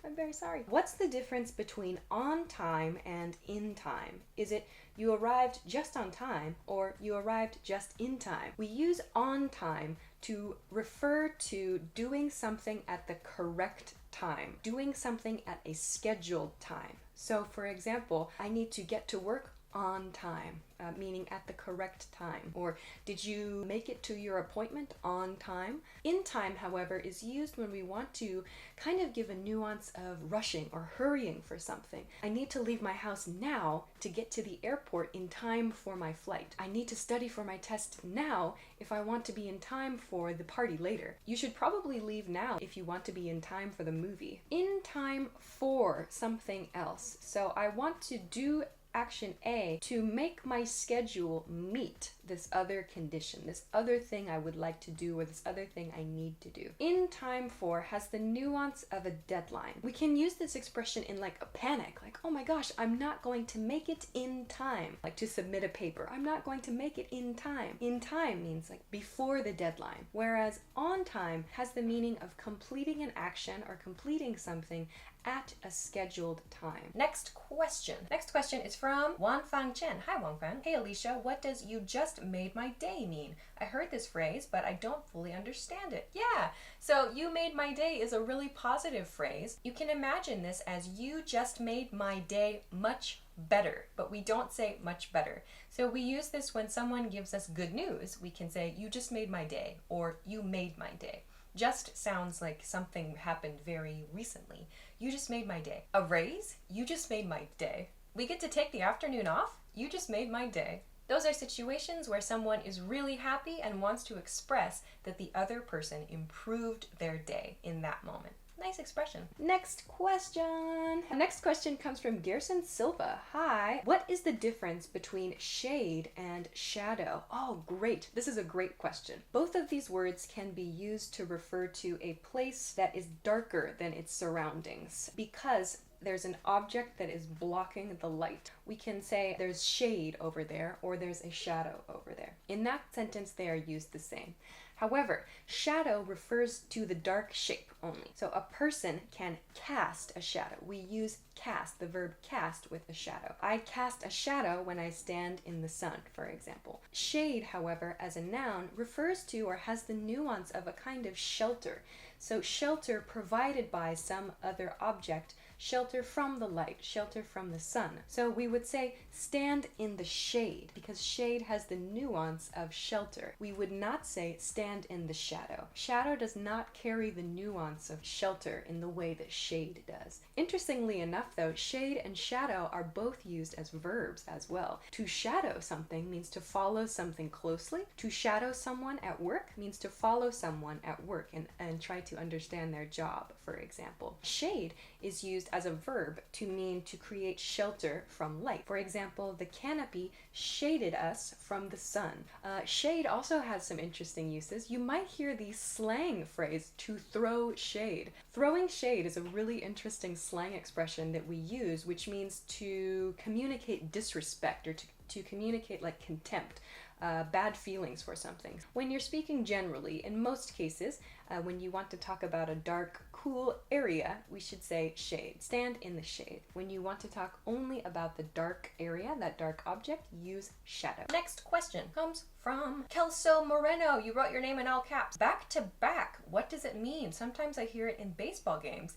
I'm very sorry. What's the difference between on time and in time? Is it you arrived just on time or you arrived just in time? We use on time to refer to doing something at the correct time, doing something at a scheduled time. So for example, I need to get to work on time, meaning at the correct time. Or did you make it to your appointment on time? In time, however, is used when we want to kind of give a nuance of rushing or hurrying for something. I need to leave my house now to get to the airport in time for my flight. I need to study for my test now if I want to be in time for the party later. You should probably leave now if you want to be in time for the movie. In time for something else. So I want to do action A to make my schedule meet this other condition, this other thing I would like to do, or this other thing I need to do. In time for has the nuance of a deadline. We can use this expression in like a panic, like, oh my gosh, I'm not going to make it in time. Like to submit a paper, I'm not going to make it in time. In time means like before the deadline, whereas on time has the meaning of completing an action or completing something at a scheduled time. Next question. Next question is from Wang Fang Chen. Hi Wang Fang. Hey Alicia, what does "you just made my day" mean? I heard this phrase, but I don't fully understand it. Yeah, so "you made my day" is a really positive phrase. You can imagine this as "you just made my day much better," but we don't say much better. So we use this when someone gives us good news. We can say "you just made my day" or "you made my day." Just sounds like something happened very recently. You just made my day. A raise? You just made my day. We get to take the afternoon off? You just made my day. Those are situations where someone is really happy and wants to express that the other person improved their day in that moment. Nice expression. Next question. Next question comes from Gerson Silva. Hi. What is the difference between shade and shadow? Oh, great. This is a great question. Both of these words can be used to refer to a place that is darker than its surroundings because there's an object that is blocking the light. We can say there's shade over there or there's a shadow over there. In that sentence, they are used the same. However, shadow refers to the dark shape only. So a person can cast a shadow. We use cast, the verb cast, with a shadow. I cast a shadow when I stand in the sun, for example. Shade, however, as a noun, refers to or has the nuance of a kind of shelter. So shelter provided by some other object, shelter from the light, shelter from the sun. So we would say stand in the shade because shade has the nuance of shelter. We would not say stand in the shadow. Shadow does not carry the nuance of shelter in the way that shade does. Interestingly enough though, shade and shadow are both used as verbs as well. To shadow something means to follow something closely. To shadow someone at work means to follow someone at work and try to understand their job, for example. Shade is used as a verb to mean to create shelter from light. For example, the canopy shaded us from the sun. Shade also has some interesting uses. You might hear the slang phrase to throw shade. Throwing shade is a really interesting slang expression that we use, which means to communicate disrespect or to communicate like contempt. Bad feelings for something. When you're speaking generally, in most cases, when you want to talk about a dark, cool area, we should say shade. Stand in the shade. When you want to talk only about the dark area, that dark object, use shadow. Next question comes from Kelso Moreno. You wrote your name in all caps. Back to back. What does it mean? Sometimes I hear it in baseball games.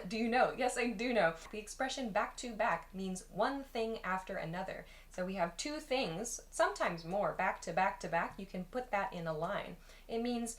Do you know? Yes, I do know. The expression back to back means one thing after another. So we have two things, sometimes more, back to back to back. You can put that in a line. It means,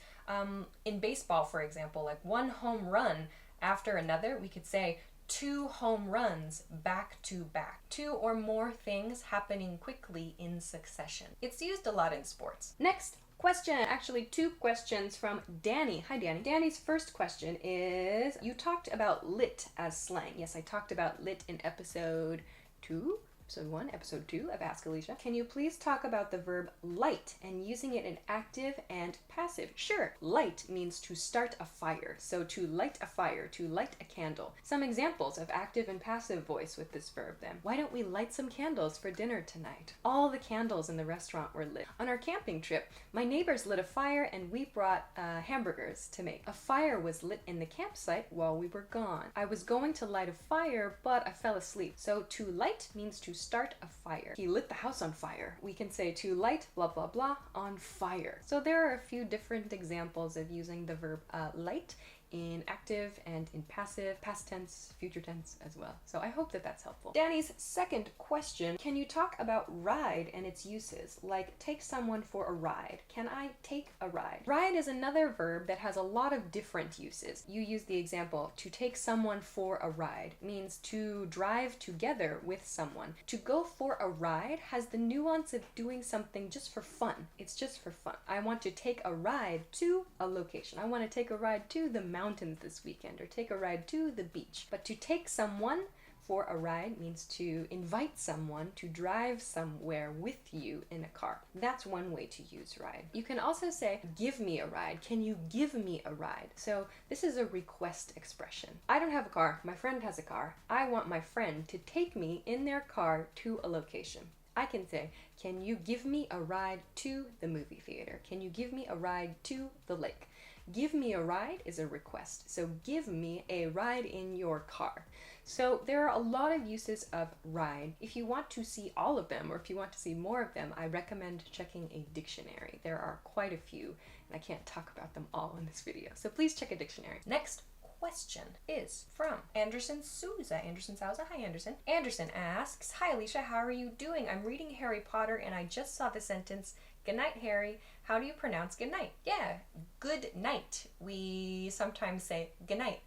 in baseball, for example, like one home run after another, we could say 2 home runs back to back. 2 or more things happening quickly in succession. It's used a lot in sports. Next question, actually 2 questions from Danny. Hi Danny. Danny's first question is, you talked about lit as slang. Yes, I talked about lit in episode 2. Episode 1, Episode 2 of Ask Alicia. Can you please talk about the verb light and using it in active and passive? Sure. Light means to start a fire. So to light a fire, to light a candle. Some examples of active and passive voice with this verb then. Why don't we light some candles for dinner tonight? All the candles in the restaurant were lit. On our camping trip, my neighbors lit a fire and we brought hamburgers to make. A fire was lit in the campsite while we were gone. I was going to light a fire, but I fell asleep. So to light means to start a fire. He lit the house on fire. We can say to light blah blah blah on fire. So there are a few different examples of using the verb light in active and in passive, past tense, future tense as well. So I hope that that's helpful. Danny's second question, can you talk about ride and its uses? Like take someone for a ride. Can I take a ride? Ride is another verb that has a lot of different uses. You use the example, to take someone for a ride means to drive together with someone. To go for a ride has the nuance of doing something just for fun. It's just for fun. I want to take a ride to a location. I want to take a ride to the mountains this weekend or take a ride to the beach. But to take someone for a ride means to invite someone to drive somewhere with you in a car. That's one way to use ride. You can also say, give me a ride. Can you give me a ride? So this is a request expression. I don't have a car. My friend has a car. I want my friend to take me in their car to a location. I can say, can you give me a ride to the movie theater? Can you give me a ride to the lake? Give me a ride is a request. So give me a ride in your car. So there are a lot of uses of ride. If you want to see all of them, or if you want to see more of them, I recommend checking a dictionary. There are quite a few, and I can't talk about them all in this video. So please check a dictionary. Next question is from Anderson Souza. Anderson Souza, hi Anderson. Anderson asks, hi Alicia, how are you doing? I'm reading Harry Potter and I just saw the sentence, good night Harry. How do you pronounce good night? Yeah, good night. We sometimes say good night,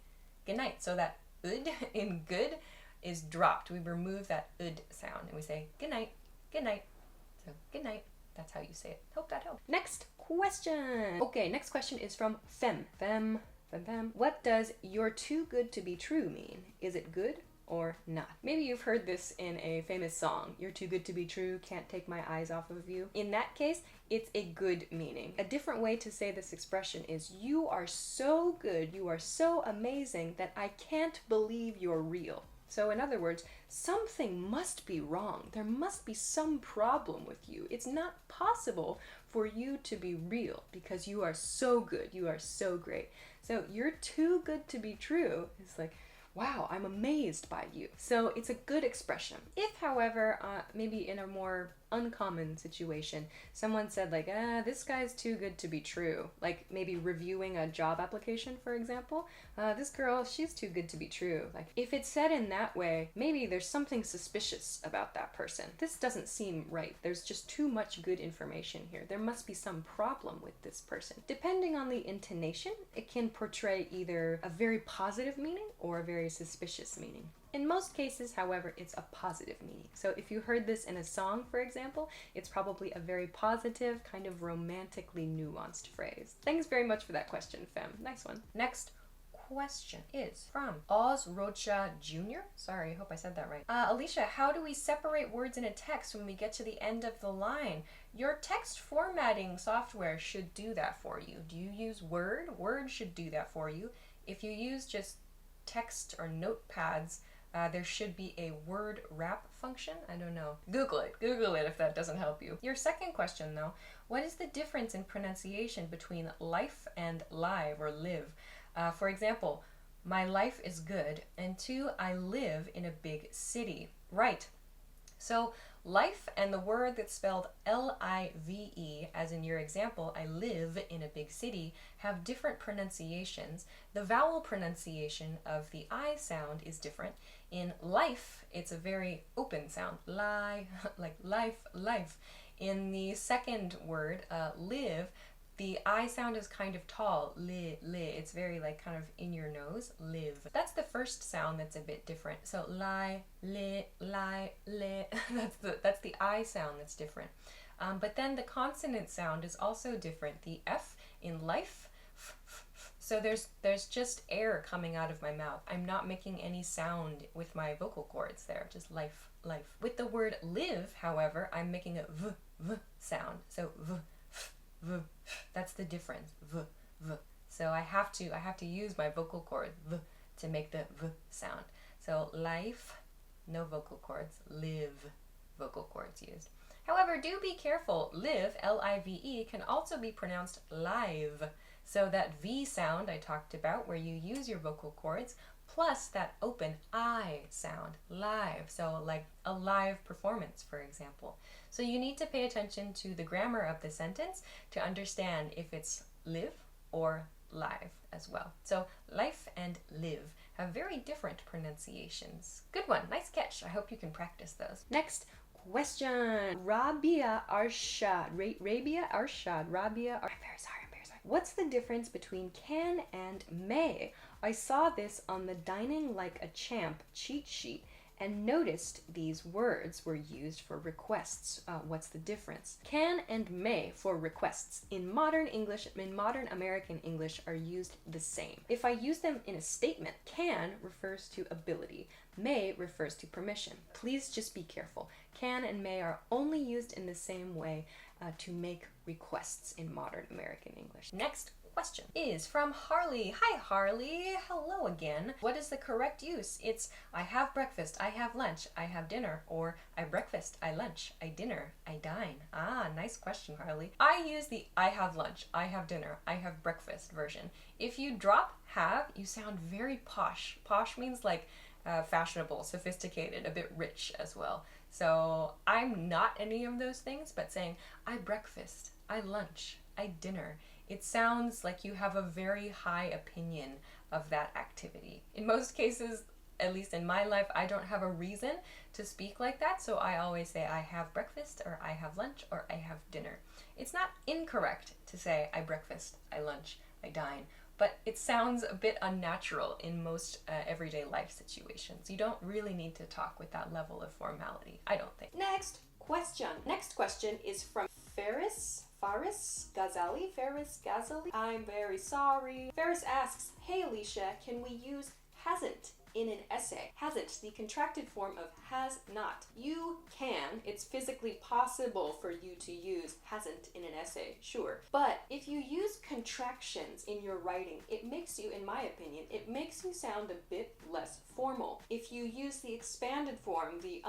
good night. So that ud in good is dropped. We remove that ud sound and we say good night, good night. So good night. That's how you say it. Hope that helped. Next question. Okay, next question is from Fem. What does you're too good to be true mean? Is it good or not? Maybe you've heard this in a famous song. You're too good to be true, can't take my eyes off of you. In that case, it's a good meaning. A different way to say this expression is you are so good, you are so amazing that I can't believe you're real. So in other words, something must be wrong. There must be some problem with you. It's not possible for you to be real because you are so good, you are so great. So you're too good to be true. It's like, wow, I'm amazed by you. So it's a good expression. If, however, maybe in a more uncommon situation, someone said like, this guy's too good to be true. Like maybe reviewing a job application, for example. This girl, she's too good to be true. Like if it's said in that way, maybe there's something suspicious about that person. This doesn't seem right. There's just too much good information here. There must be some problem with this person. Depending on the intonation, it can portray either a very positive meaning or a very suspicious meaning. In most cases, however, it's a positive meaning. So if you heard this in a song, for example, it's probably a very positive, kind of romantically nuanced phrase. Thanks very much for that question, Fem. Nice one. Next question is from Oz Rocha Jr. Sorry, I hope I said that right. Alicia, how do we separate words in a text when we get to the end of the line? Your text formatting software should do that for you. Do you use Word? Word should do that for you. If you use just text or notepads, there should be a word wrap function. I don't know. Google it if that doesn't help you. Your second question though, what is the difference in pronunciation between life and live or live? For example, my life is good, and 2, I live in a big city. Right. So life and the word that's spelled L-I-V-E, as in your example, I live in a big city, have different pronunciations. The vowel pronunciation of the I sound is different. In life, it's a very open sound. Lie, like life, life. In the second word, live, the I sound is kind of tall, li. It's very like kind of in your nose, live. That's the first sound that's a bit different. So lie, li, that's the I sound that's different. But then the consonant sound is also different. The F in life, so there's just air coming out of my mouth. I'm not making any sound with my vocal cords there, just life. With the word live, however, I'm making a v sound. So v. That's the difference. V. So I have to use my vocal cord v to make the v sound. So life, no vocal cords. Live, vocal cords used. However, do be careful. Live, L-I-V-E, can also be pronounced live. So that V sound I talked about, where you use your vocal cords, plus that open I sound, live. So like a live performance, for example. So you need to pay attention to the grammar of the sentence to understand if it's live or live as well. So life and live have very different pronunciations. Good one, nice catch. I hope you can practice those. Next question. Rabia Arshad. Rabia Arshad. I'm very sorry. What's the difference between can and may? I saw this on the Dining Like a Champ cheat sheet and noticed these words were used for requests. What's the difference? Can and may for requests in modern English, in modern American English, are used the same. If I use them in a statement, can refers to ability, may refers to permission. Please just be careful. Can and may are only used in the same way to make requests in modern American English. Next question is from Harley. Hi Harley, hello again. What is the correct use? It's I have breakfast, I have lunch, I have dinner, or I breakfast, I lunch, I dinner, I dine. Ah, nice question, Harley. I use the I have lunch, I have dinner, I have breakfast version. If you drop have, you sound very posh. Posh means like fashionable, sophisticated, a bit rich as well. So I'm not any of those things, but saying I breakfast, I lunch, I dinner, it sounds like you have a very high opinion of that activity. In most cases, at least in my life, I don't have a reason to speak like that, so I always say I have breakfast, or I have lunch, or I have dinner. It's not incorrect to say I breakfast, I lunch, I dine, but it sounds a bit unnatural in most everyday life situations. You don't really need to talk with that level of formality, I don't think. Next question is from Faris Ghazali. I'm very sorry. Faris asks, hey Alicia, can we use hasn't in an essay? Hasn't, the contracted form of has not. You can, it's physically possible for you to use hasn't in an essay, sure. But if you use contractions in your writing, it makes you, in my opinion, it makes you sound a bit less formal. If you use the expanded form, the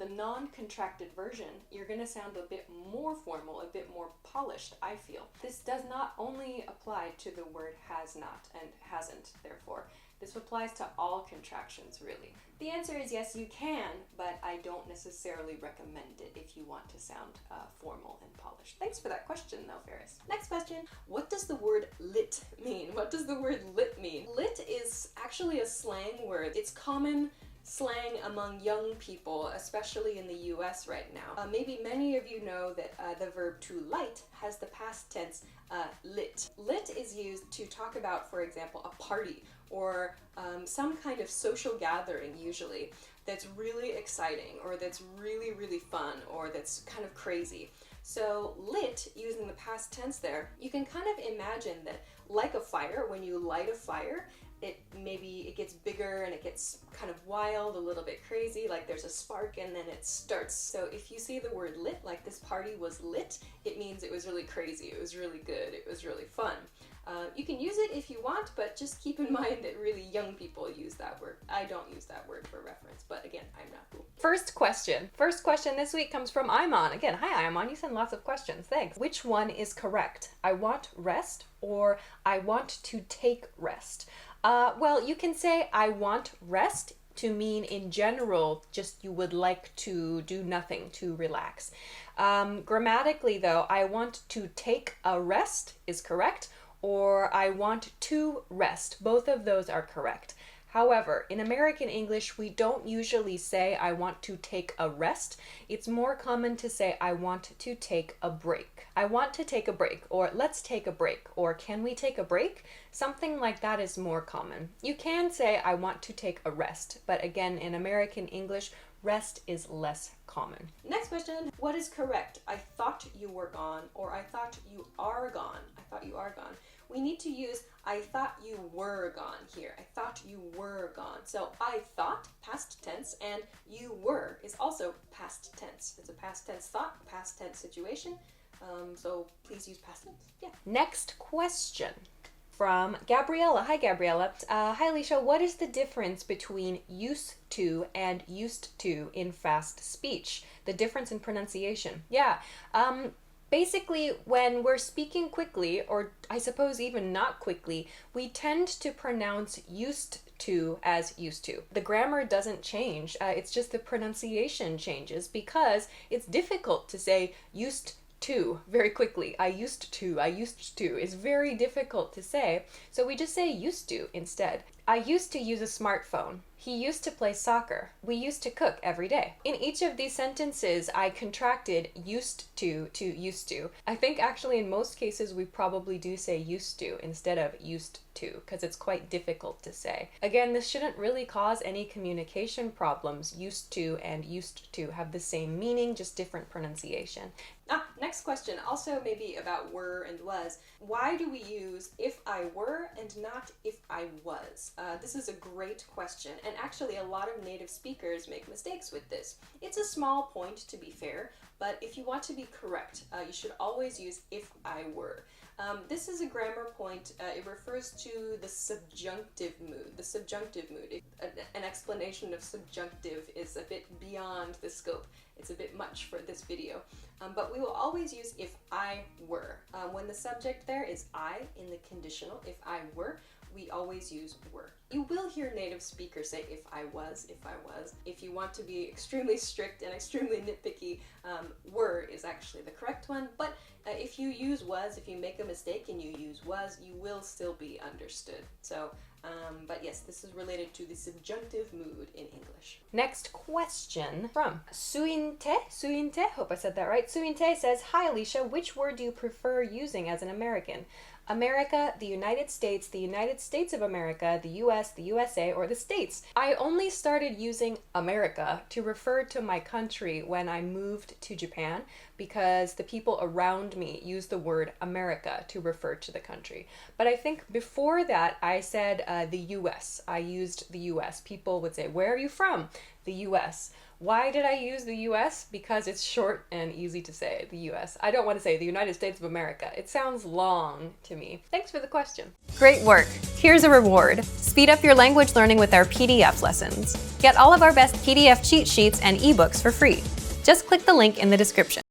non-contracted version, you're gonna sound a bit more formal, a bit more polished, I feel. This does not only apply to the word has not and hasn't, therefore. This applies to all contractions, really. The answer is yes, you can, but I don't necessarily recommend it if you want to sound formal and polished. Thanks for that question, though, Ferris. Next question. What does the word lit mean? What does the word lit mean? Lit is actually a slang word. It's common slang among young people, especially in the US right now. Maybe many of you know that the verb to light has the past tense lit. Lit is used to talk about, for example, a party or some kind of social gathering usually that's really exciting or that's really, really fun or that's kind of crazy. So lit, using the past tense there, you can kind of imagine that like a fire, when you light a fire, it gets bigger and it gets kind of wild, a little bit crazy, like there's a spark and then it starts. So if you see the word lit, like this party was lit, it means it was really crazy, it was really good, it was really fun. You can use it if you want, but just keep in mind that really young people use that word. I don't use that word for reference, but again, I'm not cool. First question this week comes from Iman. Again, hi Iman, you send lots of questions, thanks. Which one is correct? I want rest or I want to take rest? Well, you can say I want rest to mean in general, just you would like to do nothing, to relax. Grammatically though, I want to take a rest is correct, or I want to rest. Both of those are correct. However, in American English, we don't usually say I want to take a rest. It's more common to say I want to take a break. I want to take a break, or let's take a break, or can we take a break? Something like that is more common. You can say I want to take a rest, but again, in American English, rest is less common. Next question. What is correct? I thought you were gone, or I thought you are gone. I thought you are gone. We need to use I thought you were gone here. I thought you were gone. So I thought, past tense, and you were is also past tense. It's a past tense thought, past tense situation. So please use past tense. Yeah. Next question from Gabriella. Hi, Gabriella. Hi, Alicia. What is the difference between used to and used to in fast speech? The difference in pronunciation. Yeah. Basically, when we're speaking quickly, or I suppose even not quickly, we tend to pronounce used to as used to. The grammar doesn't change, it's just the pronunciation changes because it's difficult to say used to very quickly. I used to is very difficult to say, so we just say used to instead. I used to use a smartphone. He used to play soccer. We used to cook every day. In each of these sentences, I contracted used to used to. I think actually in most cases we probably do say used to instead of used to, because it's quite difficult to say. Again, this shouldn't really cause any communication problems. Used to and used to have the same meaning, just different pronunciation. Next question, also maybe about were and was. Why do we use if I were and not if I was? This is a great question, and actually a lot of native speakers make mistakes with this. It's a small point, to be fair, but if you want to be correct, you should always use if I were. This is a grammar point. It refers to the subjunctive mood. The subjunctive mood. An explanation of subjunctive is a bit beyond the scope. It's a bit much for this video. But we will always use if I were. When the subject there is I in the conditional, if I were, we always use were. You will hear native speakers say if I was, if I was. If you want to be extremely strict and extremely nitpicky, were is actually the correct one. But if you use was, if you make a mistake and you use was, you will still be understood. So, but yes, this is related to the subjunctive mood in English. Next question from Suinte, hope I said that right. Suinte says, hi Alicia, which word do you prefer using as an American? America, the United States of America, the US, the USA, or the States. I only started using America to refer to my country when I moved to Japan because the people around me used the word America to refer to the country. But I think before that I said the US. I used the US. People would say, where are you from? The US. Why did I use the US? Because it's short and easy to say, the US. I don't want to say the United States of America. It sounds long to me. Thanks for the question. Great work. Here's a reward. Speed up your language learning with our PDF lessons. Get all of our best PDF cheat sheets and ebooks for free. Just click the link in the description.